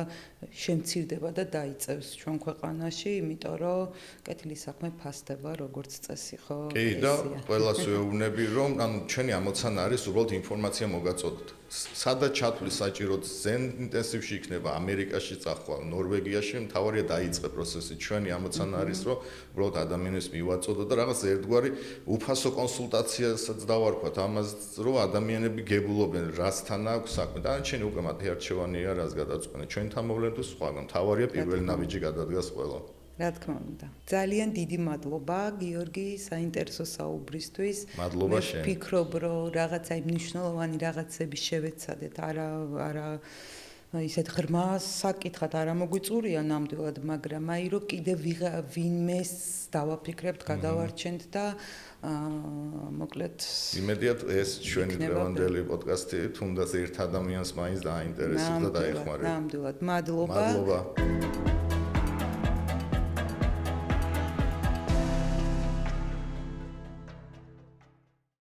შემცირდება და დაიწევს ჩვენ ქვეყანაში იმიტომ რომ კეთილი საქმე ფასდება როგორც წესი ხო კი და ყველას ვეუბნები რომ ანუ ჩვენი ამოცანა არის უბრალოდ ინფორმაცია მოგაწოდოთ სადაც ჩათვლის საჭიროდ ზენ ინტენსივში იქნება ამერიკაში წახვალ ნორვეგიაში მთავარია დაიწყე პროცესი ჩვენი ამოცანა არის რომ უბრალოდ ადამიანებს მივაწოდოთ და რაღაც ერთგვარი უფასო კონსულტაციასაც დავარქვათ ამას რომ ადამიანები გებულობენ რასთან აქვს საქმე და ჩვენი უკვე მათი არჩევანია რას გადაწყვეტენ ჩვენი თამოვლენთ სხვაგან მთავარია პირველი ნაბიჯი გადადგას ყველა რა თქმა უნდა. ძალიან დიდი მადლობა გიორგი საინტერესო საუბრისთვის. მადლობა შენ. ვფიქრობ რომ რაღაცა მნიშვნელოვანი რაღაცები შევეცადეთ, არა ისეთ ღრმა საკითხად არ მოგვიწურია ნამდვილად, მაგრამ აი რომ კიდე ვინმეს დავაფიქრებთ, გადავარჩენთ და მოკლედ იმედიათ ეს ჩვენი დღევანდელი პოდკასტი თუნდაც ერთ ადამიანს მაინც დააინტერესებს და დაეხმარება. ნამდვილად, მადლობა. მადლობა.